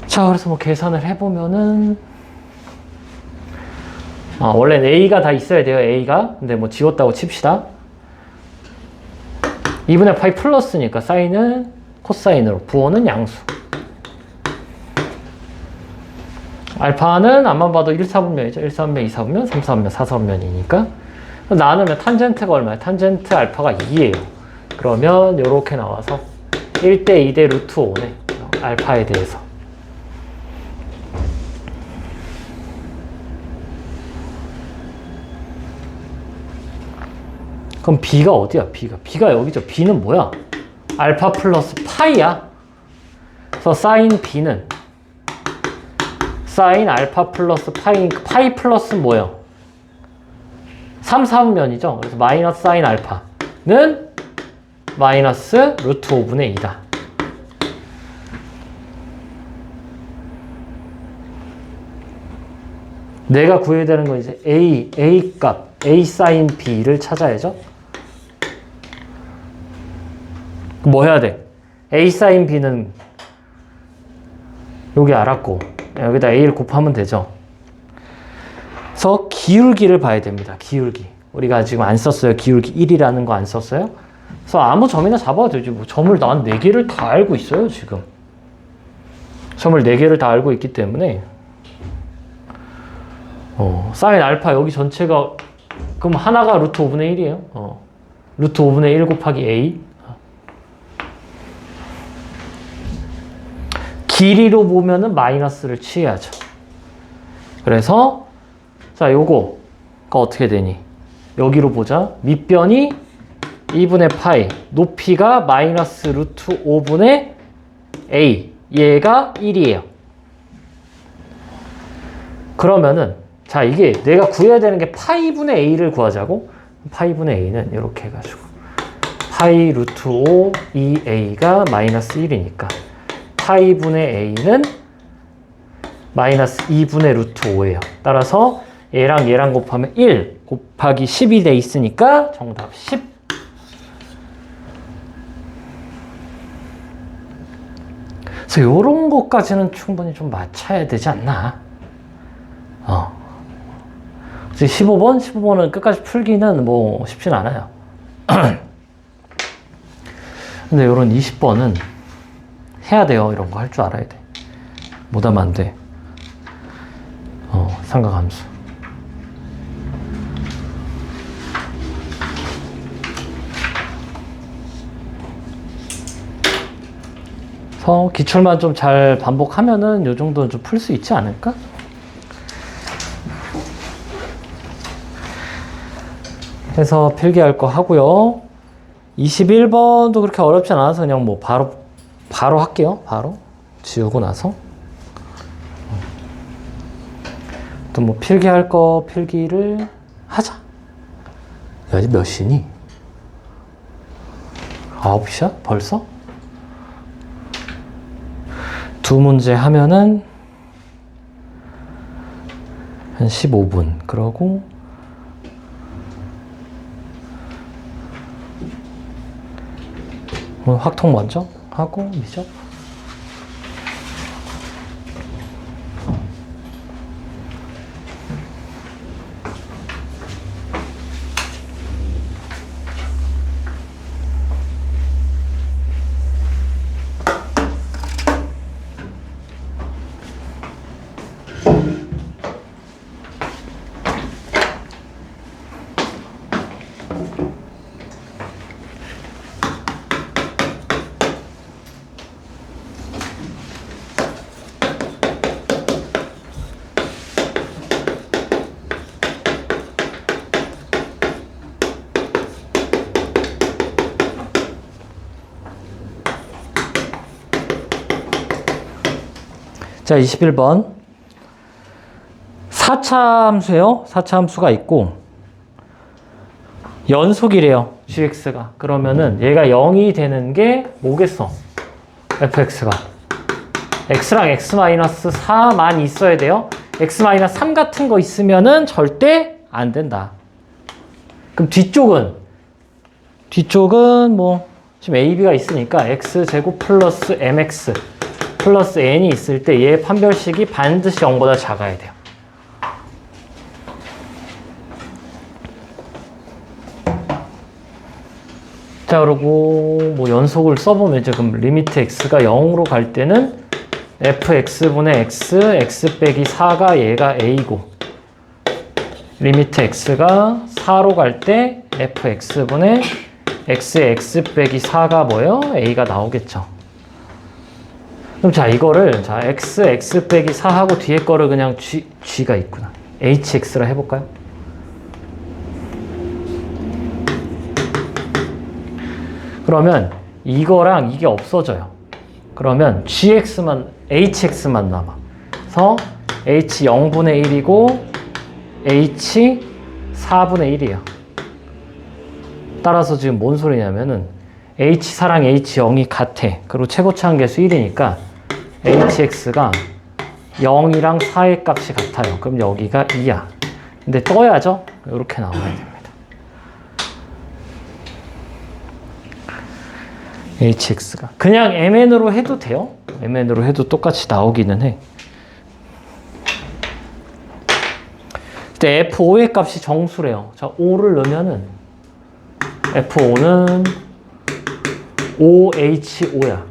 자, 그래서 뭐 계산을 해보면은, 원래는 A가 다 있어야 돼요, A가. 근데 뭐 지웠다고 칩시다. 2분의 파이 플러스니까 사인은 코사인으로, 부호는 양수. 알파는 앞만 봐도 1사분면이죠. 1사분면, 2사분면, 3사분면, 4사분면이니까. 나누면 탄젠트가 얼마야? 탄젠트 알파가 2예요. 그러면 이렇게 나와서 1대 2대 루트 5네. 알파에 대해서. 그럼 B가 어디야? B가 여기죠. B는 뭐야? 알파 플러스 파이야. 그래서 사인 B는 사인 알파 플러스 파이 플러스 뭐예요? 3, 4분면이죠. 그래서 마이너스 사인 알파는 마이너스 루트 5분의 2다. 내가 구해야 되는 건 이제 A 값, A 사인 B를 찾아야죠. 뭐 해야 돼? A 사인 B는 여기 알았고, 여기다 A를 곱하면 되죠. 그래서 기울기를 봐야 됩니다. 기울기. 우리가 지금 안 썼어요. 기울기 1이라는 거 안 썼어요. 그래서 아무 점이나 잡아도 되지. 뭐 점을 난 4개를 다 알고 있어요, 지금. 점을 4개를 다 알고 있기 때문에. 사인 알파 여기 전체가, 그럼 하나가 루트 5분의 1이에요. 루트 5분의 1 곱하기 A. 길이로 보면은 마이너스를 취해야죠. 그래서, 자, 요거가 어떻게 되니? 여기로 보자. 밑변이 2분의 파이, 높이가 마이너스 루트 5분의 A. 얘가 1이에요. 그러면은, 자, 이게 내가 구해야 되는 게 파이분의 A를 구하자고? 파이분의 A는 이렇게 해가지고. 파이 루트 5 2A가 마이너스 1이니까. 파이분의 A는 마이너스 2분의 루트 5예요. 따라서 얘랑 얘랑 곱하면 1 곱하기 10이 돼 있으니까 정답 10. 그래서 요런 것까지는 충분히 좀 맞춰야 되지 않나. 15번은 끝까지 풀기는 뭐 쉽진 않아요. 근데 요런 20번은 해야 돼요. 이런 거 할 줄 알아야 돼. 못하면 안 돼. 삼각함수. 그래서 기출만 좀 잘 반복하면은 요 정도는 좀 풀 수 있지 않을까? 해서 필기할 거 하고요. 21번도 그렇게 어렵지 않아서 그냥 뭐 바로 할게요. 바로 지우고 나서 또 뭐 필기할 거 필기를 하자. 야, 이제 몇 시니? 9시야? 벌써? 두 문제 하면은 한 15분. 그러고 확통 먼저 하고 미적. 자, 21번. 4차 함수예요. 4차 함수가 있고 연속이래요. gx가. 그러면은 얘가 0이 되는 게 뭐겠어? fx가. x랑 x-4만 있어야 돼요. x-3 같은 거 있으면은 절대 안 된다. 그럼 뒤쪽은 뭐 지금 a, b가 있으니까 x제곱 플러스 mx 플러스 n이 있을 때 얘의 판별식이 반드시 0보다 작아야 돼요. 자, 그리고 뭐 연속을 써보면 지금 리미트 x가 0으로 갈 때는 fx분의 x, x 빼기 4가 얘가 a고 리미트 x가 4로 갈 때 fx분의 x의 x 빼기 4가 뭐예요? a가 나오겠죠. 그럼 자, 이거를 자 x 빼기 4하고 뒤에 거를 그냥 g가 있구나. hx라 해볼까요? 그러면 이거랑 이게 없어져요. 그러면 hx만 남아. 그래서 h 0분의 1이고 h 4분의 1이에요. 따라서 지금 뭔 소리냐면은 h4랑 h0이 같아. 그리고 최고치 한계수 1이니까 hx가 0이랑 4의 값이 같아요. 그럼 여기가 2야. 근데 떠야죠? 이렇게 나와야 됩니다. hx가. 그냥 mn으로 해도 돼요. mn으로 해도 똑같이 나오기는 해. 근데 f5의 값이 정수래요. 자, 5를 넣으면은 f5는 5h5야.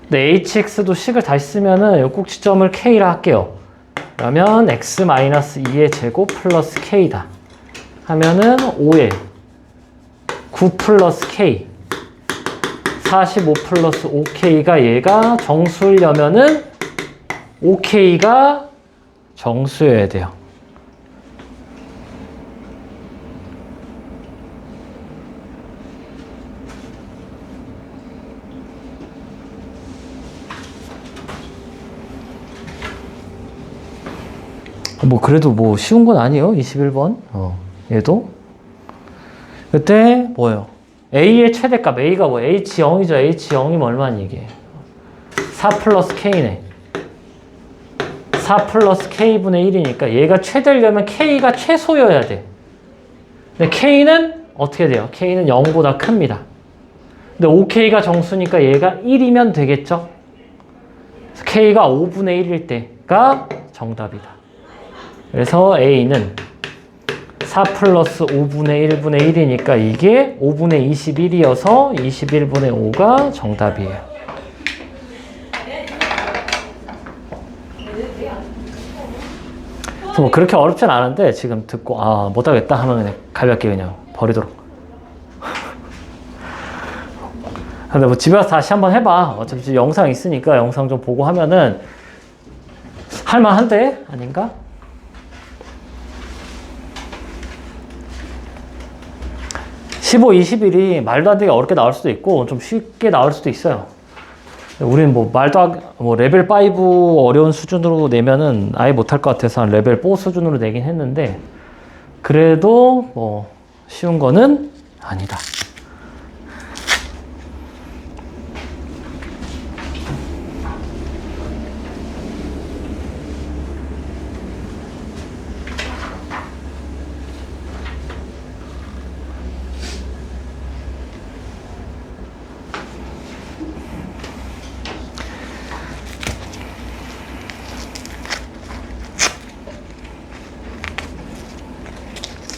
근데 hx도 식을 다시 쓰면은 요 꼭지점을 k라 할게요. 그러면 x-2의 제곱 플러스 k다. 하면은 5에 9 플러스 k 45 플러스 5k가 얘가 정수려면은 5k가 정수여야 돼요. 뭐 그래도 뭐 쉬운 건 아니에요. 21번. 얘도. 그때 뭐예요? A의 최대값. A가 뭐 H0이죠. H0이면 얼마나 얘기해? 4 플러스 K네. 4 플러스 K분의 1이니까 얘가 최대려면 K가 최소여야 돼. 근데 K는 어떻게 돼요? K는 0보다 큽니다. 근데 5K가 정수니까 얘가 1이면 되겠죠? K가 5분의 1일 때가 정답이다. 그래서 A는 4 플러스 5분의 1분의 1이니까 이게 5분의 21이어서 21분의 5가 정답이에요. 뭐 그렇게 어렵진 않은데 지금 듣고 아 못하겠다 하면 그냥 가볍게 그냥 버리도록. 근데 뭐 집에 가서 다시 한번 해봐. 어차피 영상 있으니까 영상 좀 보고 하면은 할만한데? 아닌가? (15, 21이) 말도 안 되게 어렵게 나올 수도 있고 좀 쉽게 나올 수도 있어요. 우리는 뭐 레벨 5 어려운 수준으로 내면은 아예 못할 것 같아서 한 레벨 4 수준으로 내긴 했는데 그래도 뭐 쉬운 거는 아니다.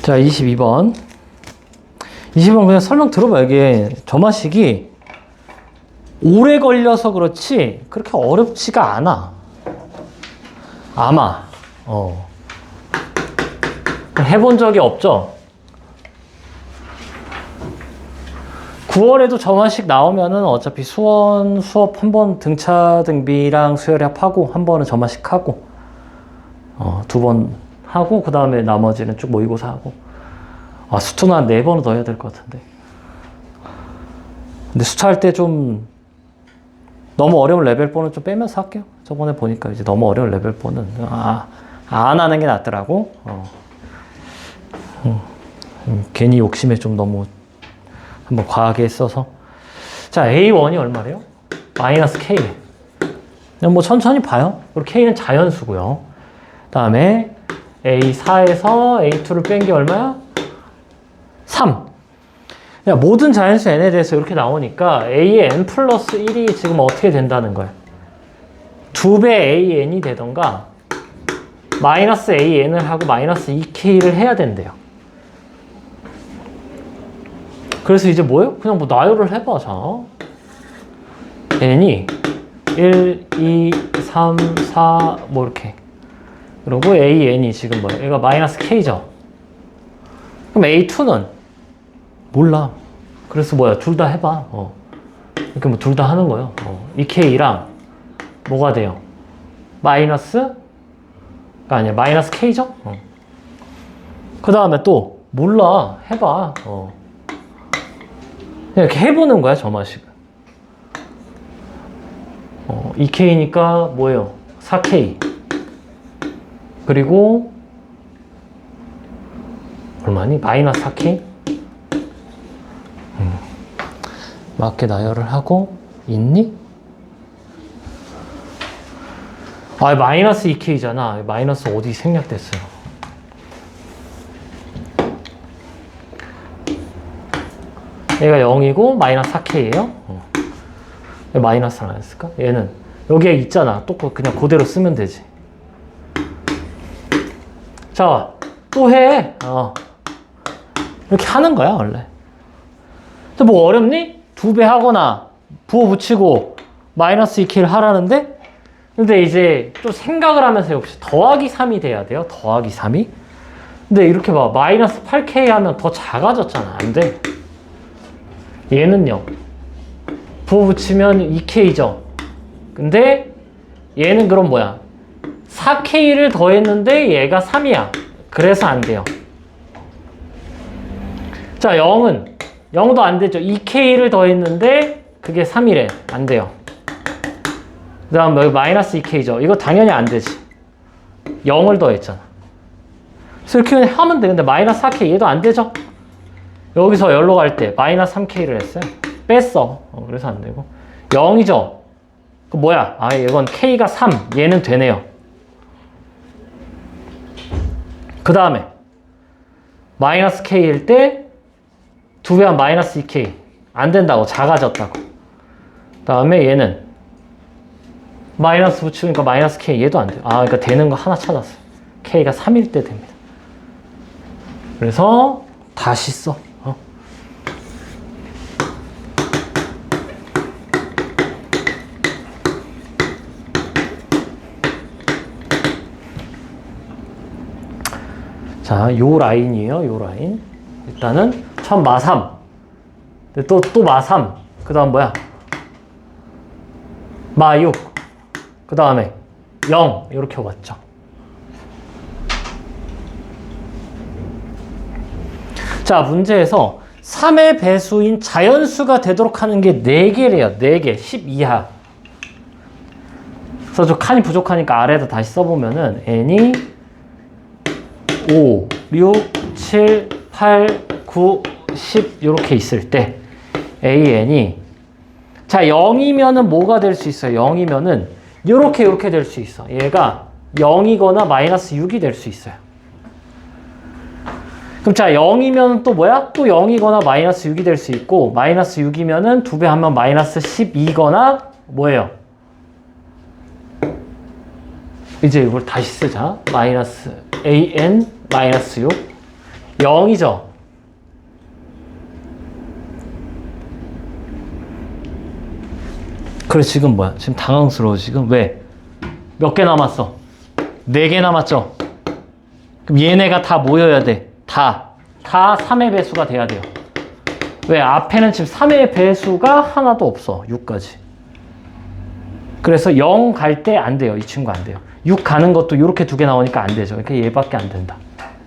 자, 22번. 22번 그냥 설명 들어봐. 이게 점화식이 오래 걸려서 그렇지 그렇게 어렵지가 않아. 아마. 해본 적이 없죠? 9월에도 점화식 나오면은 어차피 수업 한 번 등차 등비랑 수열합하고 한 번은 점화식 하고 2번 하고 그 다음에 나머지는 쭉 모의고사 하고 수투는 한 4번은 더 해야 될 것 같은데. 근데 수투할 때 좀 너무 어려운 레벨 4는 좀 빼면서 할게요. 저번에 보니까 이제 너무 어려운 레벨 4는 안 하는 게 낫더라고. 괜히 욕심에 좀 너무 한번 과하게 했어서. 자, A1이 얼마래요? 마이너스 K. 그냥 뭐 천천히 봐요. 그리고 K는 자연수고요. 그 다음에 A4에서 A2를 뺀 게 얼마야? 3. 야, 모든 자연수 n에 대해서 이렇게 나오니까 A의 n 플러스 1이 지금 어떻게 된다는 거야? 2배 AN이 되던가 마이너스 AN을 하고 마이너스 2K를 해야 된대요. 그래서 이제 뭐예요? 그냥 뭐 나열을 해봐. 자, n이 1, 2, 3, 4 뭐 이렇게. 그리고 AN이 지금 뭐예요? 얘가 마이너스 K죠? 그럼 A2는? 몰라. 그래서 뭐야? 둘 다 해봐. 이렇게 뭐 둘 다 하는 거예요. 2K랑 뭐가 돼요? 마이너스가 아니야. 마이너스 K죠? 그 다음에 또 몰라. 해봐. 이렇게 해보는 거야. 점화식을. 2K니까 뭐예요? 4K. 그리고 얼마니? 마이너스 4K? 맞게 나열을 하고 있니? 마이너스 2K잖아. 마이너스 어디 생략됐어요? 얘가 0이고 마이너스 4K예요? 왜 마이너스를 안 했을까? 얘는 여기에 있잖아. 또 그냥 그대로 쓰면 되지. 자, 또 해. 이렇게 하는 거야, 원래. 근데 뭐 어렵니? 2배 하거나 부호 붙이고 마이너스 2K를 하라는데? 근데 이제 또 생각을 하면서 역시 더하기 3이 돼야 돼요. 더하기 3이. 근데 이렇게 봐. 마이너스 8K 하면 더 작아졌잖아. 안 돼. 얘는요. 부호 붙이면 2K죠. 근데 얘는 그럼 뭐야? 4K를 더했는데 얘가 3이야. 그래서 안 돼요. 자, 0도 안 되죠. 2K를 더했는데 그게 3이래. 안 돼요. 그 다음 여기 마이너스 2K죠. 이거 당연히 안 되지. 0을 더했잖아. 그래서 이렇게 그냥 하면 돼. 근데 마이너스 4K 얘도 안 되죠. 여기서 열로 갈 때 마이너스 3K를 했어요. 뺐어. 그래서 안 되고. 0이죠. 그 뭐야? 이건 K가 3. 얘는 되네요. 그 다음에 마이너스 K일 때 2배한 마이너스 2K 안 된다고. 작아졌다고. 그 다음에 얘는 마이너스 붙이니까 마이너스 K 얘도 안 돼요. 아, 그러니까 되는 거 하나 찾았어요. K가 3일 때 됩니다. 그래서 다시 써. 자, 요 라인이에요. 요 라인. 일단은 처음 마3. 또 마3. 그 다음 뭐야? 마6. 그 다음에 0. 이렇게 왔죠. 자, 문제에서 3의 배수인 자연수가 되도록 하는 게 4개래요. 4개. 10 이하. 그래서 저 칸이 부족하니까 아래에다 다시 써보면은 n이 5, 6, 7, 8, 9, 10 이렇게 있을 때 AN이 자 0이면은 뭐가 될 수 있어요? 0이면은 이렇게 될 수 있어. 얘가 0이거나 마이너스 6이 될 수 있어요. 그럼 자 0이면 또 뭐야? 또 0이거나 마이너스 6이 될 수 있고 마이너스 6이면은 2배 하면 마이너스 12거나 뭐예요? 이제 이걸 다시 쓰자. 마이너스 AN 마이너스 6 0이죠. 그래 지금 뭐야? 지금 당황스러워 지금. 왜? 몇 개 남았어? 4개 남았죠? 그럼 얘네가 다 모여야 돼. 다 3의 배수가 돼야 돼요. 왜? 앞에는 지금 3의 배수가 하나도 없어. 6까지. 그래서 0 갈 때 안 돼요. 이 친구 안 돼요. 6 가는 것도 이렇게 2개 나오니까 안 되죠. 그러니까 얘밖에 안 된다.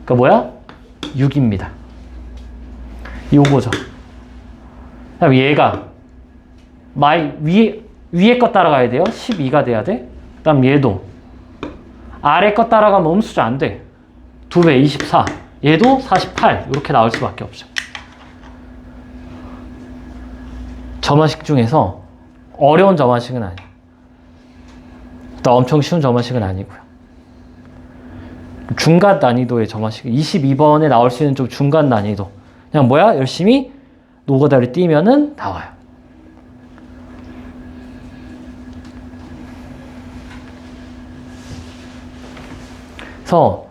그러니까 뭐야? 6입니다. 요거죠. 그럼 얘가 위에 거 따라가야 돼요. 12가 돼야 돼. 그 다음 얘도 아래 거 따라가면 음수죠. 안 돼. 2배 24. 얘도 48. 이렇게 나올 수밖에 없죠. 점화식 중에서 어려운 점화식은 아니에요. 또 엄청 쉬운 점화식은 아니고요. 중간 난이도의 점화식. 22번에 나올 수 있는 좀 중간 난이도. 그냥 뭐야? 열심히 노가다를 띄면은 나와요. 그래서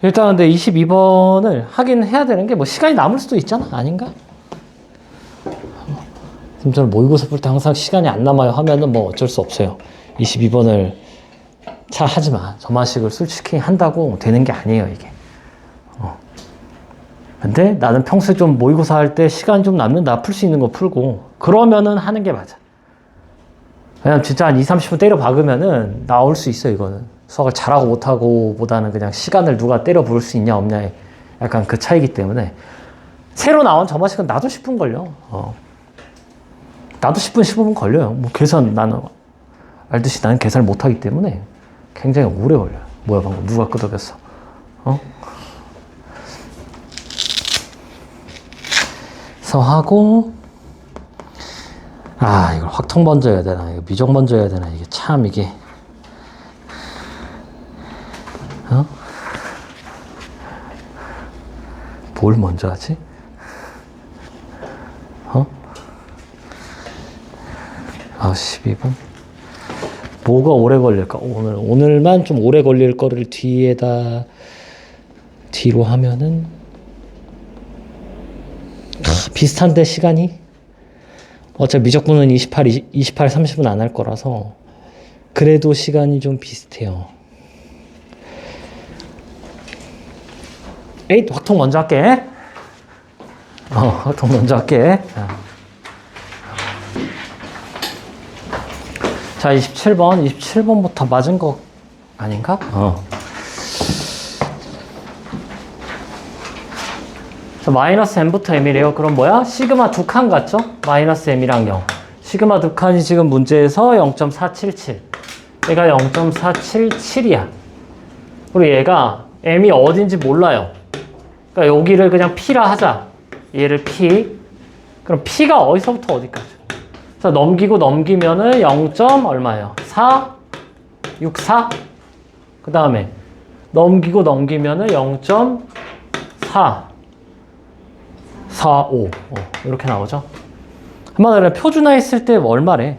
일단 근데 22번을 하긴 해야 되는 게 뭐 시간이 남을 수도 있잖아. 아닌가? 저는 모의고사 볼 때 항상 시간이 안 남아요 하면은 뭐 어쩔 수 없어요. 22번을 잘 하지 마. 점화식을 솔직히 한다고 되는 게 아니에요, 이게. 근데 나는 평소에 좀 모의고사 할 때 시간 좀 남는 나 풀 수 있는 거 풀고 그러면은 하는 게 맞아. 왜냐면 진짜 한 20-30분 때려 박으면은 나올 수 있어, 이거는. 수학을 잘하고 못하고 보다는 그냥 시간을 누가 때려 부을 수 있냐 없냐의 약간 그 차이기 때문에 새로 나온 점화식은 나도 10분 걸려. 나도 10분, 15분 걸려요. 뭐 계산 나는 알듯이 나는 계산을 못하기 때문에 굉장히 오래 걸려요. 뭐야 방금 누가 끄덕였어? 그래서 하고 이걸 확통 먼저 해야 되나 이거 미적 먼저 해야 되나 이게 참 이게 뭘 먼저 하지? 12분? 뭐가 오래 걸릴까? 오늘만 좀 오래 걸릴 거를 뒤로 하면은, 비슷한데, 시간이? 어차피 미적분은 28, 30분 안 할 거라서, 그래도 시간이 좀 비슷해요. 확통 먼저 할게. 확통 먼저 할게. 자, 27번부터 맞은 거 아닌가? 자, 마이너스 m부터 m이래요. 그럼 뭐야? 시그마 2칸 같죠? 마이너스 m이랑 0. 시그마 2칸이 지금 문제에서 0.477. 얘가 0.477이야. 그리고 얘가 m이 어딘지 몰라요. 그러니까 여기를 그냥 p라 하자. 얘를 p. 그럼 p가 어디서부터 어디까지? 그래서 넘기면은 0. 얼마예요? 4, 6, 4. 그 다음에 넘기고 넘기면은 0.445 이렇게 나오죠. 한마디로 표준화 했을 때 얼마래?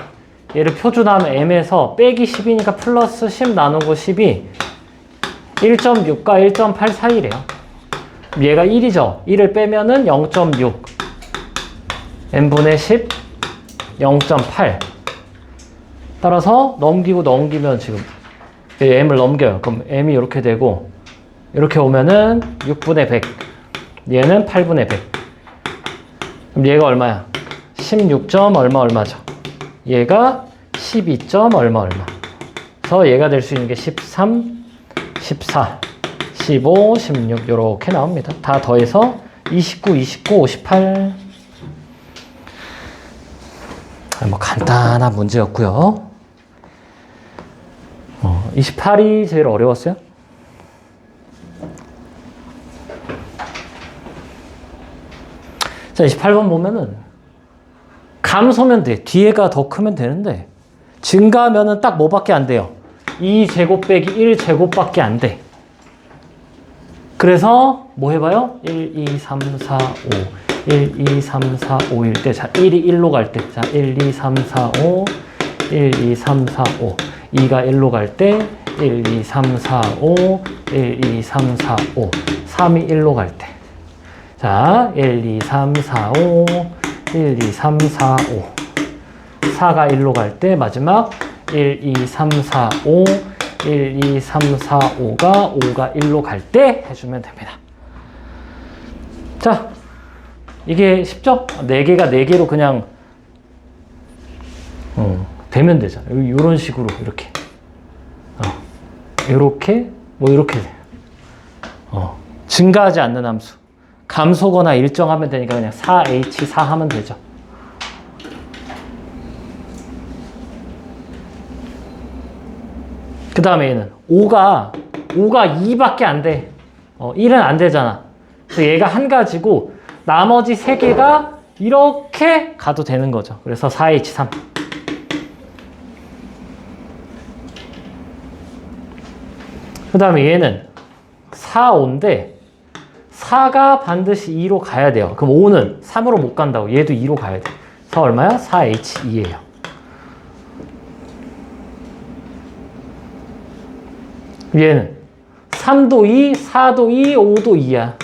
얘를 표준화하면 m에서 빼기 10이니까 플러스 10 나누고 10이 1.6과 1.8 사이래요. 얘가 1이죠. 1을 빼면은 0.6 n분의 10 0.8 따라서 넘기고 넘기면 지금 m을 넘겨요. 그럼 m이 이렇게 되고 이렇게 오면은 6분의 100 얘는 8분의 100 그럼 얘가 얼마야? 16점 얼마죠? 얘가 12점 얼마 그래서 얘가 될 수 있는 게 13 14 15 16 이렇게 나옵니다. 다 더해서 29 29 58 뭐 간단한 문제였고요. 28이 제일 어려웠어요. 자, 28번 보면은 감소면 돼. 뒤에가 더 크면 되는데 증가하면은 딱 뭐밖에 안 돼요. 2제곱 빼기 1제곱밖에 안 돼. 그래서 뭐 해봐요? 1, 2, 3, 4, 5 1, 2, 3, 4, 5일 때 자, 1이 1로 갈 때 자, 1, 2, 3, 4, 5 1, 2, 3, 4, 5 2가 1로 갈 때 1, 2, 3, 4, 5 1, 2, 3, 4, 5 3이 1로 갈 때 자, 1, 2, 3, 4, 5 1, 2, 3, 4, 5 4가 1로 갈 때 마지막 1, 2, 3, 4, 5 1, 2, 3, 4, 5가 1로 갈 때 해주면 됩니다. 자, 이게 쉽죠? 4개가 4개로 그냥 되면 되잖아. 이런 식으로 이렇게 이렇게 뭐 이렇게 돼요. 증가하지 않는 함수 감소거나 일정하면 되니까 그냥 4h4 하면 되죠. 그 다음에 얘는 5가 2밖에 안 돼. 1은 안 되잖아. 그래서 얘가 한 가지고 나머지 3개가 이렇게 가도 되는 거죠. 그래서 4h3. 그 다음에 얘는 4, 5인데 4가 반드시 2로 가야 돼요. 그럼 5는 3으로 못 간다고. 얘도 2로 가야 돼. 그래서 얼마야? 4h2예요. 얘는 3도 2, 4도 2, 5도 2야.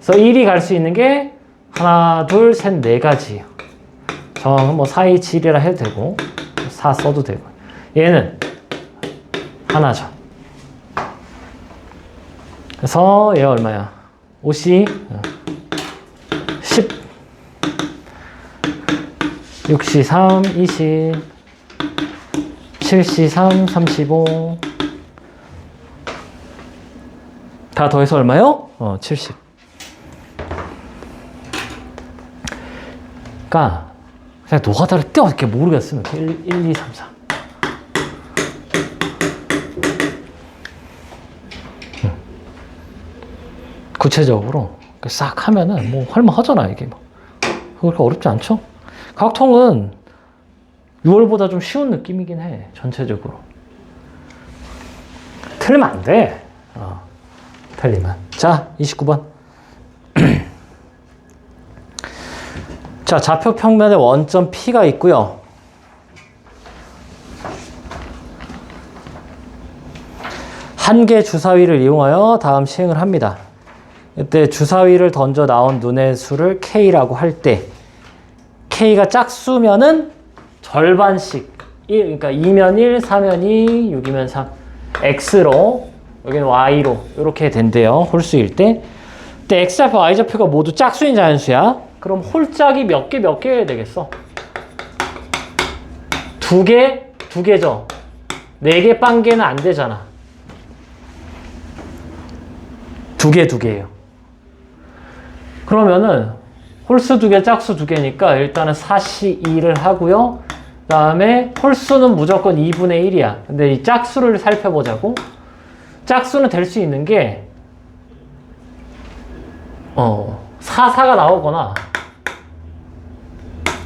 그래서 1이 갈 수 있는 게 하나, 둘, 셋, 네 가지예요. 정확은 뭐 4H1이라 해도 되고 4 써도 되고 얘는 하나죠. 그래서 얘가 얼마야? 5C 10 6C 3 20 7C 3 35 다 더해서 얼마요? 70. 그러니까 그냥 노가다를 떼어 이렇게 모르겠으면 1, 2, 3, 4. 구체적으로 싹 하면은 뭐 할만하잖아 이게 뭐. 그렇게 어렵지 않죠? 각통은 6월보다 좀 쉬운 느낌이긴 해 전체적으로. 틀리면 안 돼. 틀리면. 자, 29번. 자, 좌표 평면에 원점 P가 있고요. 한 개 주사위를 이용하여 다음 시행을 합니다. 이때 주사위를 던져 나온 눈의 수를 K라고 할 때 K가 짝수면은 절반씩 그러니까 2면 1, 4면 2, 6이면 3 X로 여기는 Y로 이렇게 된대요. 홀수일 때. 근데 X좌표, Y좌표가 모두 짝수인 자연수야. 그럼 홀짝이 몇 개 되겠어? 2개? 2개죠. 4개 빵개는 안 되잖아. 2개예요. 그러면은 홀수 2개, 짝수 2개니까 일단은 4C2를 하고요. 그 다음에 홀수는 무조건 2분의 1이야. 근데 이 짝수를 살펴보자고. 짝수는 될 수 있는 게 4, 4가 나오거나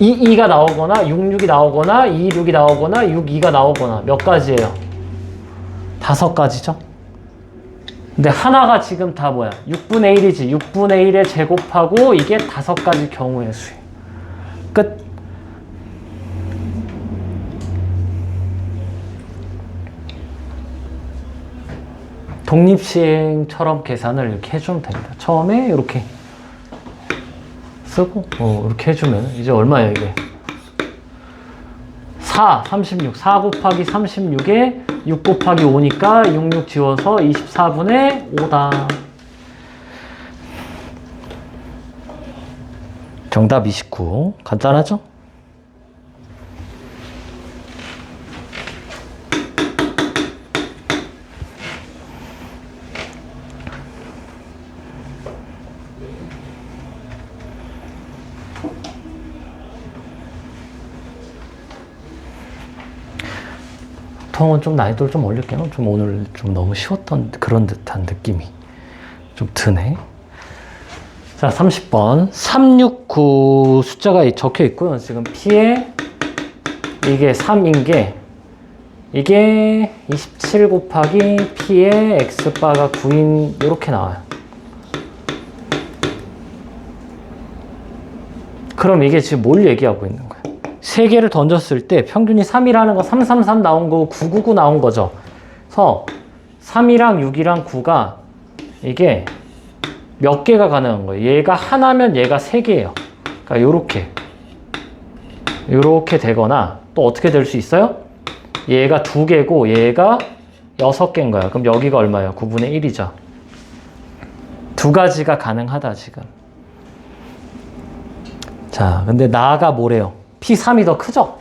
2, 2가 나오거나 6, 6이 나오거나 2, 6이 나오거나 6, 2가 나오거나 몇 가지예요? 5가지죠. 근데 하나가 지금 다 뭐야? 6분의 1이지. 6분의 1에 제곱하고 이게 5가지 경우의 수예요. 끝. 독립시행처럼 계산을 이렇게 해주면 됩니다. 처음에 이렇게 쓰고 이렇게 해주면 이제 얼마예요 이게? 36. 4 곱하기 36에 6 곱하기 5니까 66 지워서 24분의 5다. 정답 29. 간단하죠? 보통은 좀 난이도를 좀 올릴게요. 좀 오늘 좀 너무 쉬웠던 그런 듯한 느낌이 좀 드네. 자, 30번. 369 숫자가 적혀 있고요. 지금 P에 이게 3인 게 이게 27 곱하기 P에 X바가 9인 이렇게 나와요. 그럼 이게 지금 뭘 얘기하고 있는 거야? 3개를 던졌을 때 평균이 3이라는 거 333 나온 거고 999 나온 거죠. 그래서 3이랑 6이랑 9가 이게 몇 개가 가능한 거예요. 얘가 하나면 얘가 3개예요. 그러니까 요렇게 되거나 또 어떻게 될 수 있어요? 얘가 2개고 얘가 6개인 거야. 그럼 여기가 얼마예요? 9분의 1이죠. 두 가지가 가능하다 지금. 자, 근데 나가 뭐래요? P3이 더 크죠?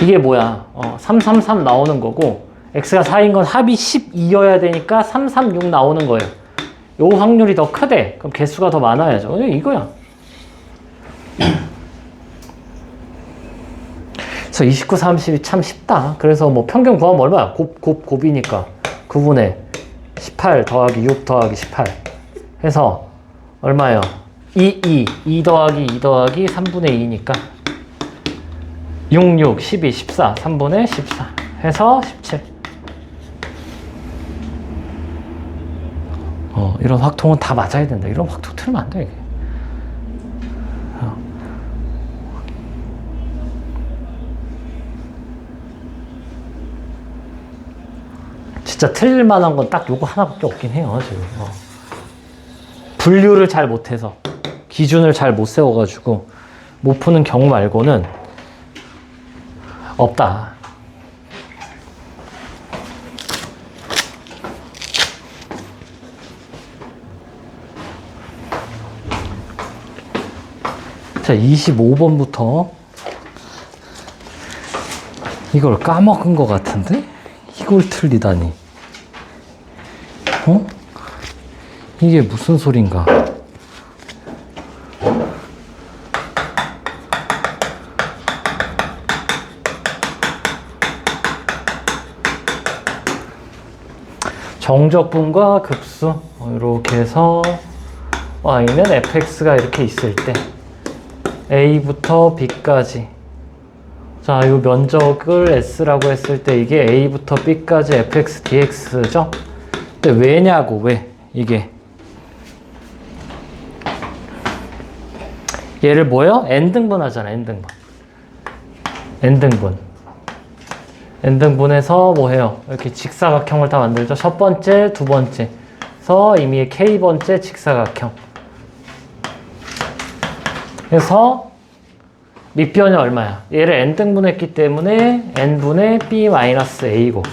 이게 뭐야? 333 나오는 거고 X가 4인 건 합이 12여야 되니까 336 나오는 거예요. 요 확률이 더 크대. 그럼 개수가 더 많아야죠. 그냥 이거야. 그래서 29, 30이 참 쉽다. 그래서 뭐 평균 구하면 얼마야? 곱이니까 9분의 18 더하기 6 더하기 18 해서 얼마예요? 2 더하기 2 더하기 3분의 2니까 6, 12, 14 3분의 14 해서 17. 이런 확통은 다 맞아야 된다. 이런 확통 틀면 안 돼 이게. 진짜 틀릴 만한 건 딱 요거 하나밖에 없긴 해요 지금. 분류를 잘 못해서 기준을 잘 못 세워가지고 못 푸는 경우 말고는 없다. 자, 25번부터 이걸 까먹은 것 같은데? 이걸 틀리다니. 이게 무슨 소린가? 정적분과 급수 이렇게 해서 y는 fx가 이렇게 있을 때 a부터 b까지, 자, 이 면적을 s라고 했을 때 이게 a부터 b까지 fx dx죠. 근데 왜냐고, 왜 이게 얘를 뭐요? n등분 하잖아. n등분해서 뭐 해요? 이렇게 직사각형을 다 만들죠. 첫 번째, 두 번째. 그래서 이미 k번째 직사각형. 그래서 밑변이 얼마야? 얘를 n등분했기 때문에 n분의 b-a고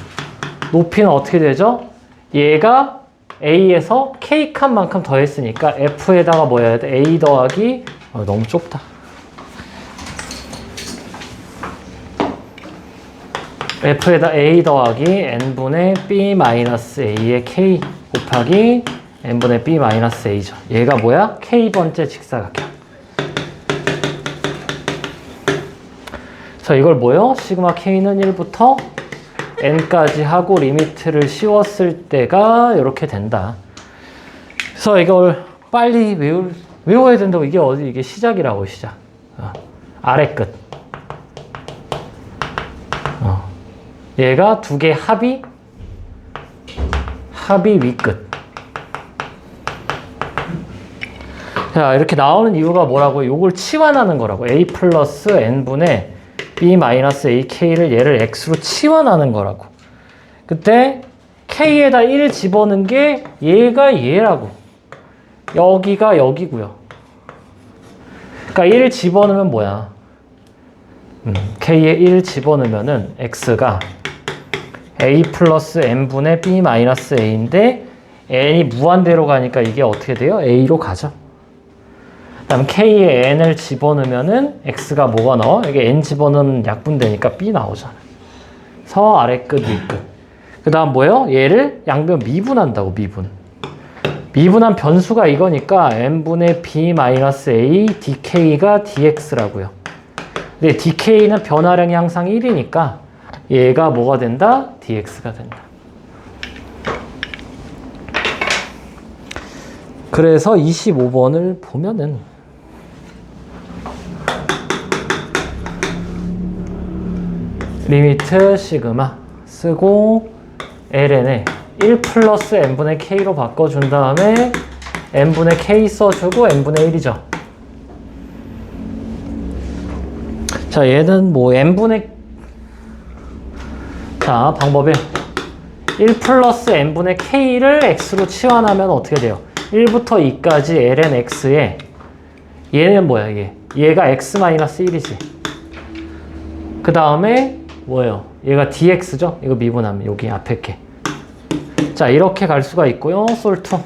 높이는 어떻게 되죠? 얘가 a에서 k 칸만큼 더했으니까 f에다가 뭐 해야 돼? a 더하기 너무 좁다. f에다 a 더하기 n분의 b-a의 k 곱하기 n분의 b-a죠. 얘가 뭐야? k번째 직사각형. 자, 이걸 뭐요? 시그마 k는 1부터 n까지 하고 리미트를 씌웠을 때가 이렇게 된다. 그래서 이걸 빨리 외워야 된다고. 이게 어디, 이게 시작이라고, 시작. 아래 끝. 얘가 두 개 합이 합이 위끝. 자, 이렇게 나오는 이유가 뭐라고요? 요걸 치환하는 거라고. a 플러스 n분의 b 마이너스 ak를 얘를 x로 치환하는 거라고. 그때 k에다 1 집어넣은 게 얘가 얘라고. 여기가 여기고요. 그러니까 1 집어넣으면 뭐야? k에 1 집어넣으면은 x가 a 플러스 n분의 b 마이너스 a인데 n이 무한대로 가니까 이게 어떻게 돼요? a로 가죠. 그다음 k에 n을 집어넣으면은 x가 뭐가 나와? 이게 n 집어넣으면 약분되니까 b 나오잖아. 서 아래 끝 위 끝. 그다음 뭐예요? 얘를 양변 미분한다고. 미분한 변수가 이거니까 n분의 b 마이너스 a dk가 dx라고요. 근데 dk는 변화량이 항상 1이니까 얘가 뭐가 된다? dx가 된다. 그래서 25번을 보면은 리미트 시그마 쓰고 ln에 1 플러스 n분의 k로 바꿔준 다음에 n분의 k 써주고 n분의 1이죠. 자, 얘는 뭐 n분의 자, 방법이 1 플러스 n분의 k를 x로 치환하면 어떻게 돼요? 1부터 2까지 ln x에 얘는 뭐야, 얘가 x 마이너스 1이지. 그 다음에 뭐예요? 얘가 dx죠? 이거 미분하면 여기 앞에 게. 자, 이렇게 갈 수가 있고요. 솔투.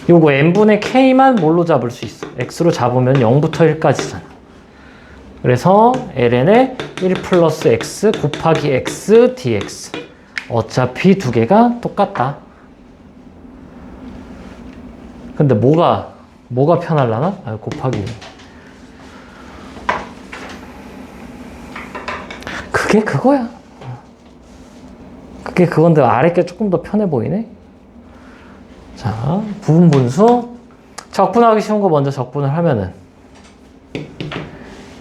요거 n분의 k만 뭘로 잡을 수 있어? x로 잡으면 0부터 1까지잖아. 그래서 ln에 1 플러스 x 곱하기 x dx. 어차피 두 개가 똑같다. 근데 뭐가 편하려나? 곱하기. 그게 그거야. 그게 그건데 아래 게 조금 더 편해 보이네. 자, 부분 분수. 적분하기 쉬운 거 먼저 적분을 하면은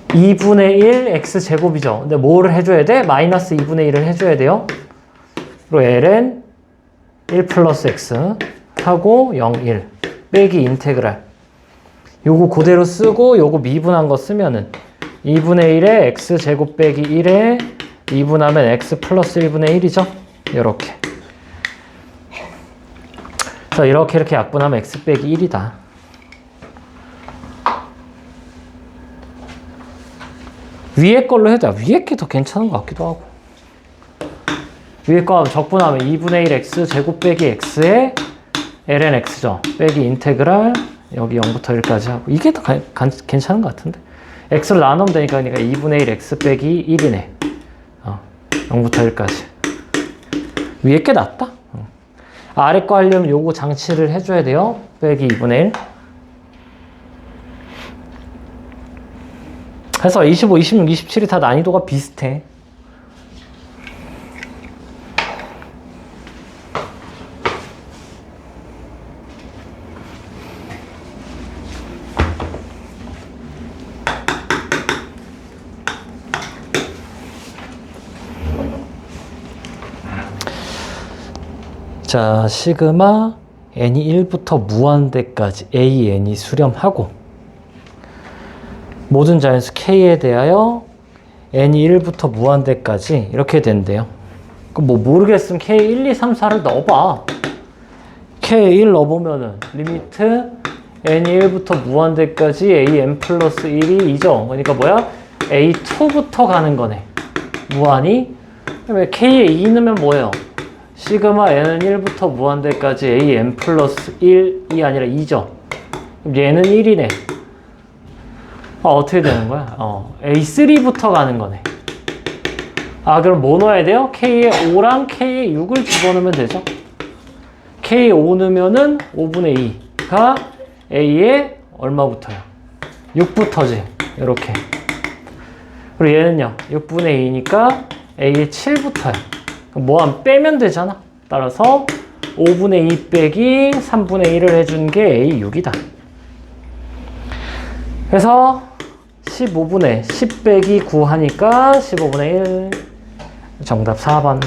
2분의 1 x제곱이죠. 근데 뭐를 해줘야 돼? 마이너스 2분의 1을 해줘야 돼요. 그리고 ln 1 플러스 x 하고 0, 1 빼기 인테그랄. 요거 그대로 쓰고 요거 미분한 거 쓰면은 2분의 1에 x제곱 빼기 1에 2분하면 x 플러스 1분의 1이죠. 요렇게. 그래서 이렇게 약분하면 x 빼기 1이다. 위에 걸로 해도 위에 게 더 괜찮은 것 같기도 하고. 위에 거 적분하면 2분의 1 x 제곱 빼기 x에 ln x죠. 빼기 인테그랄 여기 0부터 1까지 하고. 이게 더 괜찮은 것 같은데. x로 나누면 되니까 그러니까 2분의 1 x 빼기 1이네. 0부터 1까지. 위에 게 낫다. 아래 거 하려면 요거 장치를 해줘야 돼요. 빼기 2분의 1. 그래서 25, 26, 27이 다 난이도가 비슷해. 자, 시그마 n이 1부터 무한대까지 an이 수렴하고 모든 자연수 k에 대하여 n이 1부터 무한대까지 이렇게 된대요. 그럼 뭐 모르겠으면 k 1, 2, 3, 4를 넣어봐. k 1 넣어보면은 리미트 n이 1부터 무한대까지 a n 플러스 1이 2죠. 그러니까 뭐야? a2부터 가는 거네. 무한히. 그러면 k에 2 넣으면 뭐예요? 시그마 n은 1부터 무한대까지 a n 플러스 1이 아니라 2죠. 그럼 얘는 1이네. 어떻게 되는 거야? A3부터 가는 거네. 그럼 뭐 넣어야 돼요? K에 5랑 K에 6을 집어넣으면 되죠. K에 5 넣으면은 5분의 2가 A에 얼마부터요? 6부터지. 이렇게. 그리고 얘는요. 6분의 2니까 A에 7부터요. 뭐 한 빼면 되잖아. 따라서 5분의 2 빼기 3분의 1을 해준 게 A6이다. 그래서 15분의 10 빼기 9 하니까 15분의 1. 정답 4번.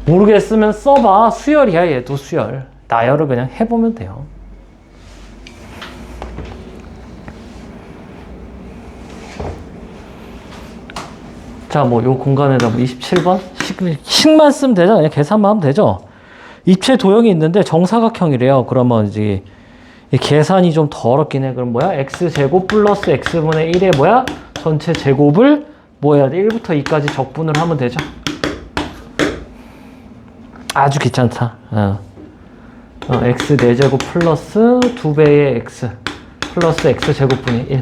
모르겠으면 써봐. 수열이야, 얘도 수열. 나열을 그냥 해보면 돼요. 자, 뭐, 요 공간에다 뭐 27번? 식만 쓰면 되죠? 그냥 계산만 하면 되죠? 입체 도형이 있는데 정사각형이래요. 그러면 이제 이 계산이 좀 더럽긴 해. 그럼 뭐야? x제곱 플러스 x분의 1의 뭐야? 전체 제곱을 뭐 해야 돼? 1부터 2까지 적분을 하면 되죠? 아주 귀찮다. x 4제곱 플러스 2배의 x 플러스 x제곱분의 1.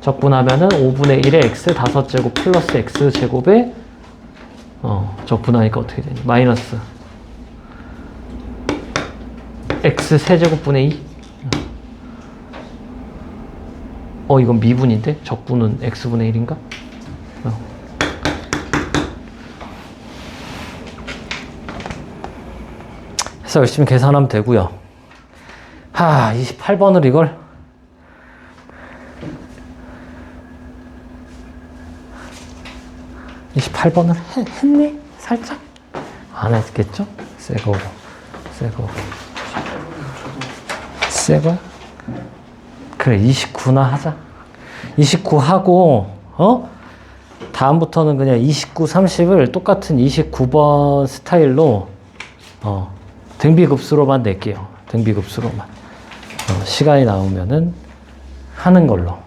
적분하면은 5분의 1의 x 5제곱 플러스 x제곱에 적분하니까 어떻게 되니? 마이너스 x 세제곱분의 2. 이건 미분인데? 적분은 x분의 1인가? 해서 열심히 계산하면 되고요. 28번을 이걸 28번을 했네? 살짝? 안 했겠죠? 새거 그래, 29나 하자. 29 하고 다음부터는 그냥 29, 30을 똑같은 29번 스타일로 등비급수로만 낼게요. 등비급수로만. 시간이 나오면은 하는 걸로.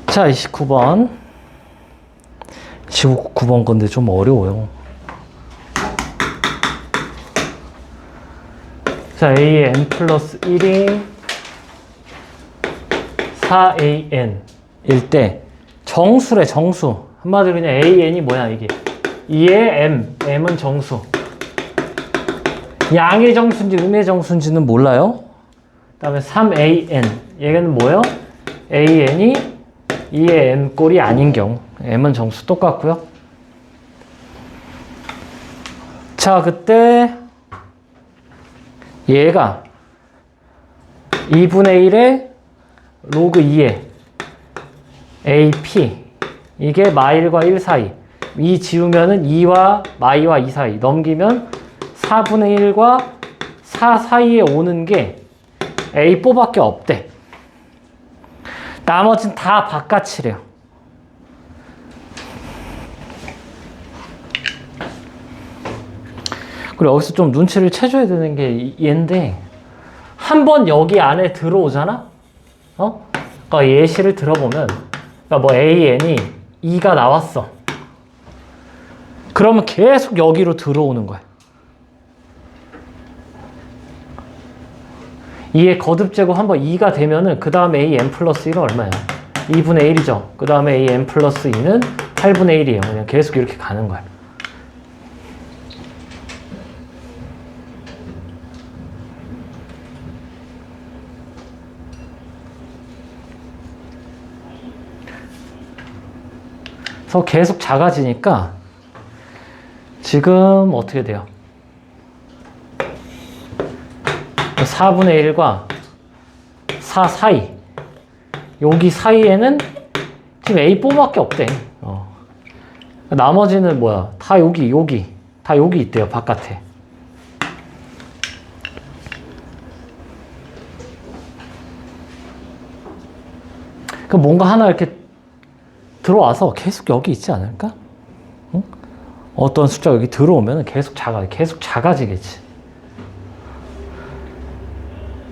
자, 29번. 29번 건데 좀 어려워요. 자, a의 n 플러스 1이 4an 일 때 정수래, 정수. 한마디로 그냥 an이 뭐야, 이게. 2의 m은 정수. 양의 정수인지 음의 정수인지는 몰라요. 그 다음에 3an. 얘는 뭐예요? an이 2의 m 꼴이 아닌 경우. m은 정수 똑같고요. 자, 그때 얘가 2분의 1에 로그 2에 AP 이게 마일과 1 사이, 이 지우면은 2와 마이와 2 사이 넘기면 4분의 1과 4 사이에 오는 게 A4밖에 없대. 나머지는 다 바깥이래요. 그리고 여기서 좀 눈치를 채줘야 되는 게 얘인데, 한번 여기 안에 들어오잖아? 그러니까 예시를 들어보면, 그러니까 뭐 AN이 2가 나왔어. 그러면 계속 여기로 들어오는 거야. 2의 거듭제곱 한번 2가 되면은 그 다음에 AN 플러스 1은 얼마야? 2분의 1이죠. 그 다음에 AN 플러스 2는 8분의 1이에요. 그냥 계속 이렇게 가는 거야. 그래서 계속 작아지니까 지금 어떻게 돼요? 4분의 1과 4 사이, 여기 사이에는 지금 A4밖에 없대. 나머지는 뭐야? 다 여기 다 여기 있대요, 바깥에. 그럼 뭔가 하나 이렇게 들어와서 계속 여기 있지 않을까? 응? 어떤 숫자가 여기 들어오면 계속 작아지겠지.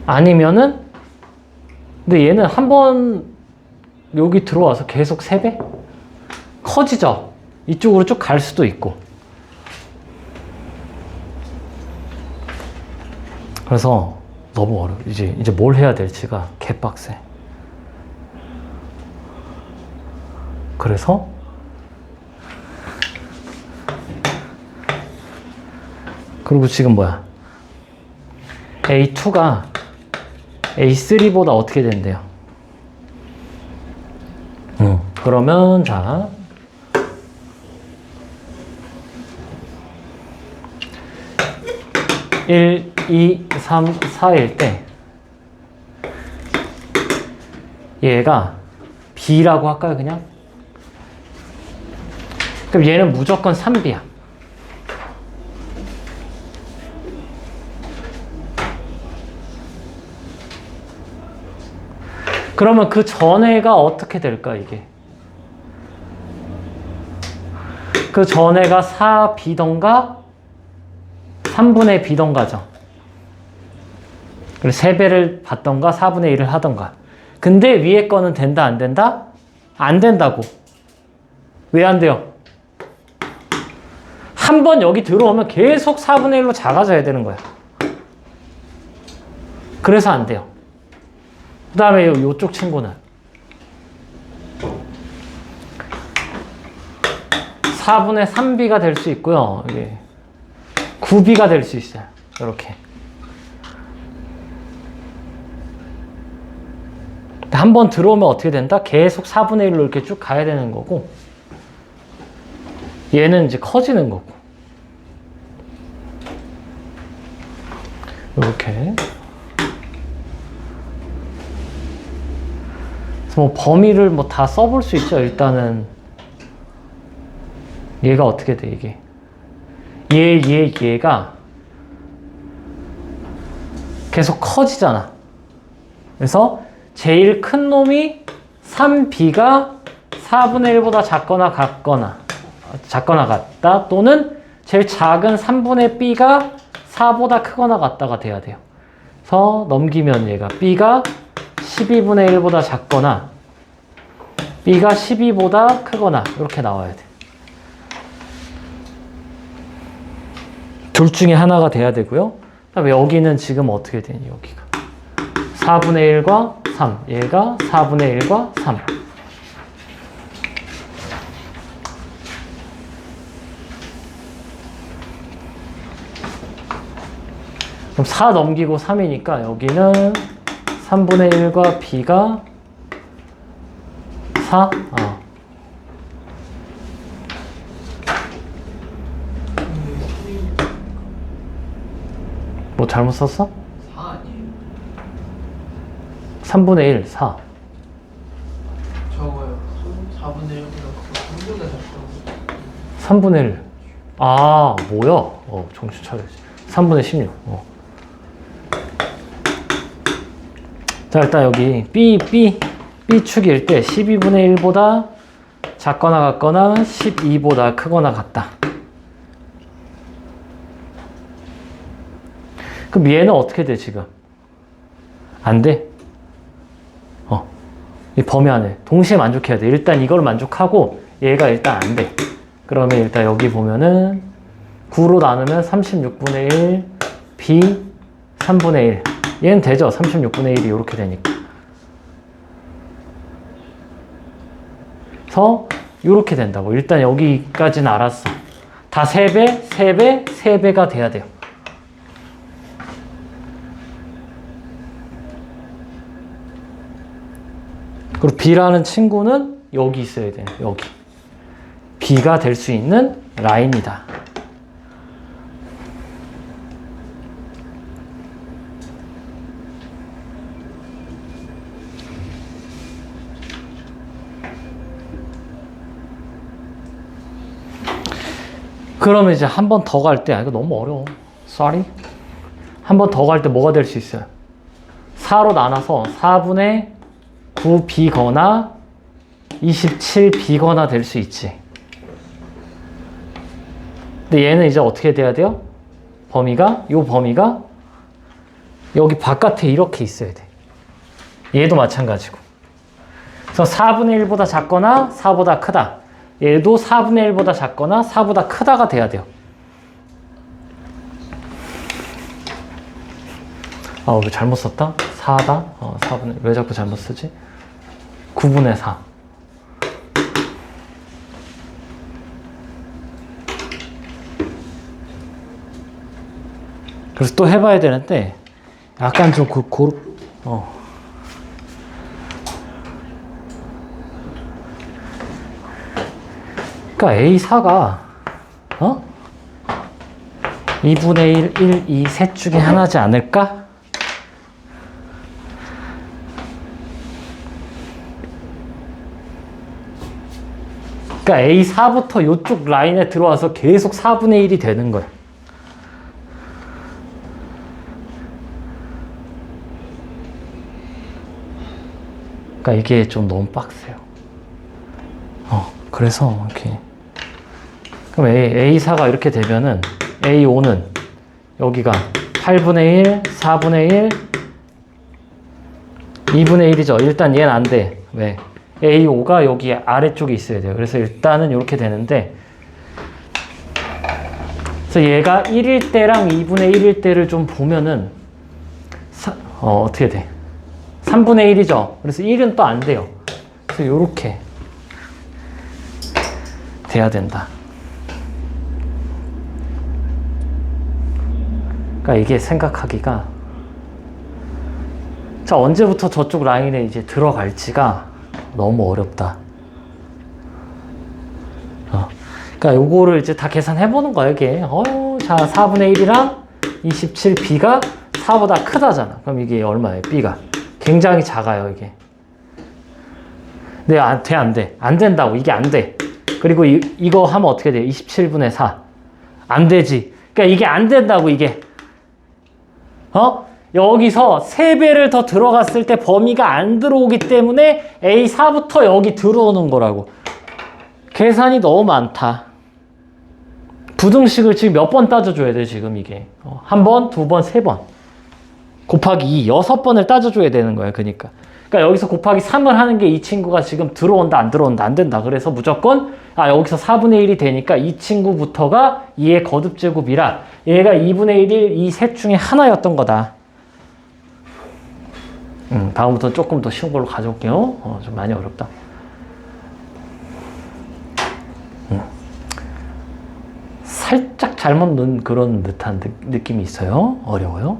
아니면은, 근데 얘는 한번 여기 들어와서 계속 3배? 커지죠? 이쪽으로 쭉 갈 수도 있고. 그래서 너무 어려워. 이제 뭘 해야 될지가 개빡세. 그래서 그리고 지금 뭐야? A2가 A3보다 어떻게 된대요? 그러면 자 1, 2, 3, 4일 때 얘가 B라고 할까요, 그냥? 그럼 얘는 무조건 3B야. 그러면 그 전에가 어떻게 될까, 이게? 그 전에가 4B던가 3분의 B던가죠. 그래서 3배를 받던가 4분의 1을 하던가. 근데 위에 거는 된다, 안 된다? 안 된다고. 왜 안 돼요? 한 번 여기 들어오면 계속 4분의 1로 작아져야 되는 거야. 그래서 안 돼요. 그 다음에 이쪽 친구는 4분의 3B가 될 수 있고요. 이게 9B가 될 수 있어요. 이렇게. 한 번 들어오면 어떻게 된다? 계속 4분의 1로 이렇게 쭉 가야 되는 거고, 얘는 이제 커지는 거고. 이렇게. 그래서 뭐 범위를 뭐 다 써볼 수 있죠. 일단은 얘가 어떻게 돼, 이게? 얘가 계속 커지잖아. 그래서 제일 큰 놈이 3B가 4분의 1보다 작거나 같다, 또는 제일 작은 3분의 B가 4보다 크거나 같다가 돼야 돼요. 그래서 넘기면 얘가 B가 12분의 1보다 작거나 B가 12보다 크거나 이렇게 나와야 돼. 둘 중에 하나가 돼야 되고요. 그다음에 여기는 지금 어떻게 되니, 여기가 4분의 1과 3, 얘가 4분의 1과 3. 그럼 4 넘기고 3이니까 여기는 3분의 1과 B가 4? 뭐 잘못 썼어? 4 아니에요? 3분의 1, 4. 적어요. 4분의 1보다 3분의 4. 3분의 1. 아, 뭐야? 정신 차려야지. 3분의 16. 자, 일단 여기 B축일 때 12분의 1보다 작거나 같거나 12보다 크거나 같다. 그럼 얘는 어떻게 돼, 지금? 안 돼? 이 범위 안에 동시에 만족해야 돼. 일단 이걸 만족하고 얘가 일단 안 돼. 그러면 일단 여기 보면은 9로 나누면 36분의 1, B 3분의 1. 얘는 되죠? 36분의 1이 이렇게 되니까. 그래서 이렇게 된다고. 일단 여기까지는 알았어. 다 3배, 3배, 3배가 돼야 돼요. 그리고 B라는 친구는 여기 있어야 돼요. 여기. B가 될 수 있는 라인이다. 그러면 이제 한 번 더 갈 때, 이거 너무 어려워. Sorry. 한 번 더 갈 때 뭐가 될 수 있어요? 4로 나눠서 4분의 9B거나 27B거나 될 수 있지. 근데 얘는 이제 어떻게 돼야 돼요? 요 범위가 여기 바깥에 이렇게 있어야 돼. 얘도 마찬가지고. 그래서 4분의 1보다 작거나 4보다 크다. 얘도 4분의 1보다 작거나 4보다 크다가 돼야 돼요. 왜 잘못 썼다? 4다? 4분의, 왜 자꾸 잘못 쓰지? 9분의 4. 그래서 또 해봐야 되는데, 약간 좀 그러니까 A4가, 2분의 1, 1, 2, 셋 중에 하나지 않을까? 그러니까 A4부터 이쪽 라인에 들어와서 계속 4분의 1이 되는 거야. 그러니까 이게 좀 너무 빡세요. 그래서 이렇게 그럼 A4가 이렇게 되면은 A5는 여기가 8분의 1, 4분의 1, 2분의 1이죠. 일단 얘는 안 돼. 왜? A5가 여기 아래쪽에 있어야 돼요. 그래서 일단은 이렇게 되는데, 그래서 얘가 1일 때랑 2분의 1일 때를 좀 보면은 어떻게 돼? 3분의 1이죠. 그래서 1은 또 안 돼요. 그래서 이렇게 돼야 된다. 그러니까 이게 생각하기가, 자, 언제부터 저쪽 라인에 이제 들어갈지가 너무 어렵다. 그러니까 요거를 이제 다 계산해 보는 거야, 이게. 자, 4분의 1이랑 27b가 4보다 크다잖아. 그럼 이게 얼마예요, b가? 굉장히 작아요, 이게. 네, 안 돼. 안 된다고. 이게 안 돼. 그리고 이거 하면 어떻게 돼요? 27분의 4. 안 되지. 그러니까 이게 안 된다고, 이게. 여기서 3배를 더 들어갔을 때 범위가 안 들어오기 때문에 A4부터 여기 들어오는 거라고. 계산이 너무 많다. 부등식을 지금 몇 번 따져줘야 돼, 지금 이게. 한 번, 두 번, 세 번. 곱하기 2, 6번을 따져줘야 되는 거야, 그러니까 여기서 곱하기 3을 하는 게 이 친구가 지금 들어온다, 안 들어온다, 안 된다. 그래서 무조건, 여기서 4분의 1이 되니까 이 친구부터가 2의 거듭제곱이라 얘가 2분의 1, 2, 셋 중에 하나였던 거다. 다음부터 조금 더 쉬운 걸로 가져올게요. 좀 많이 어렵다. 살짝 잘못 넣은 그런 듯한 느낌이 있어요. 어려워요.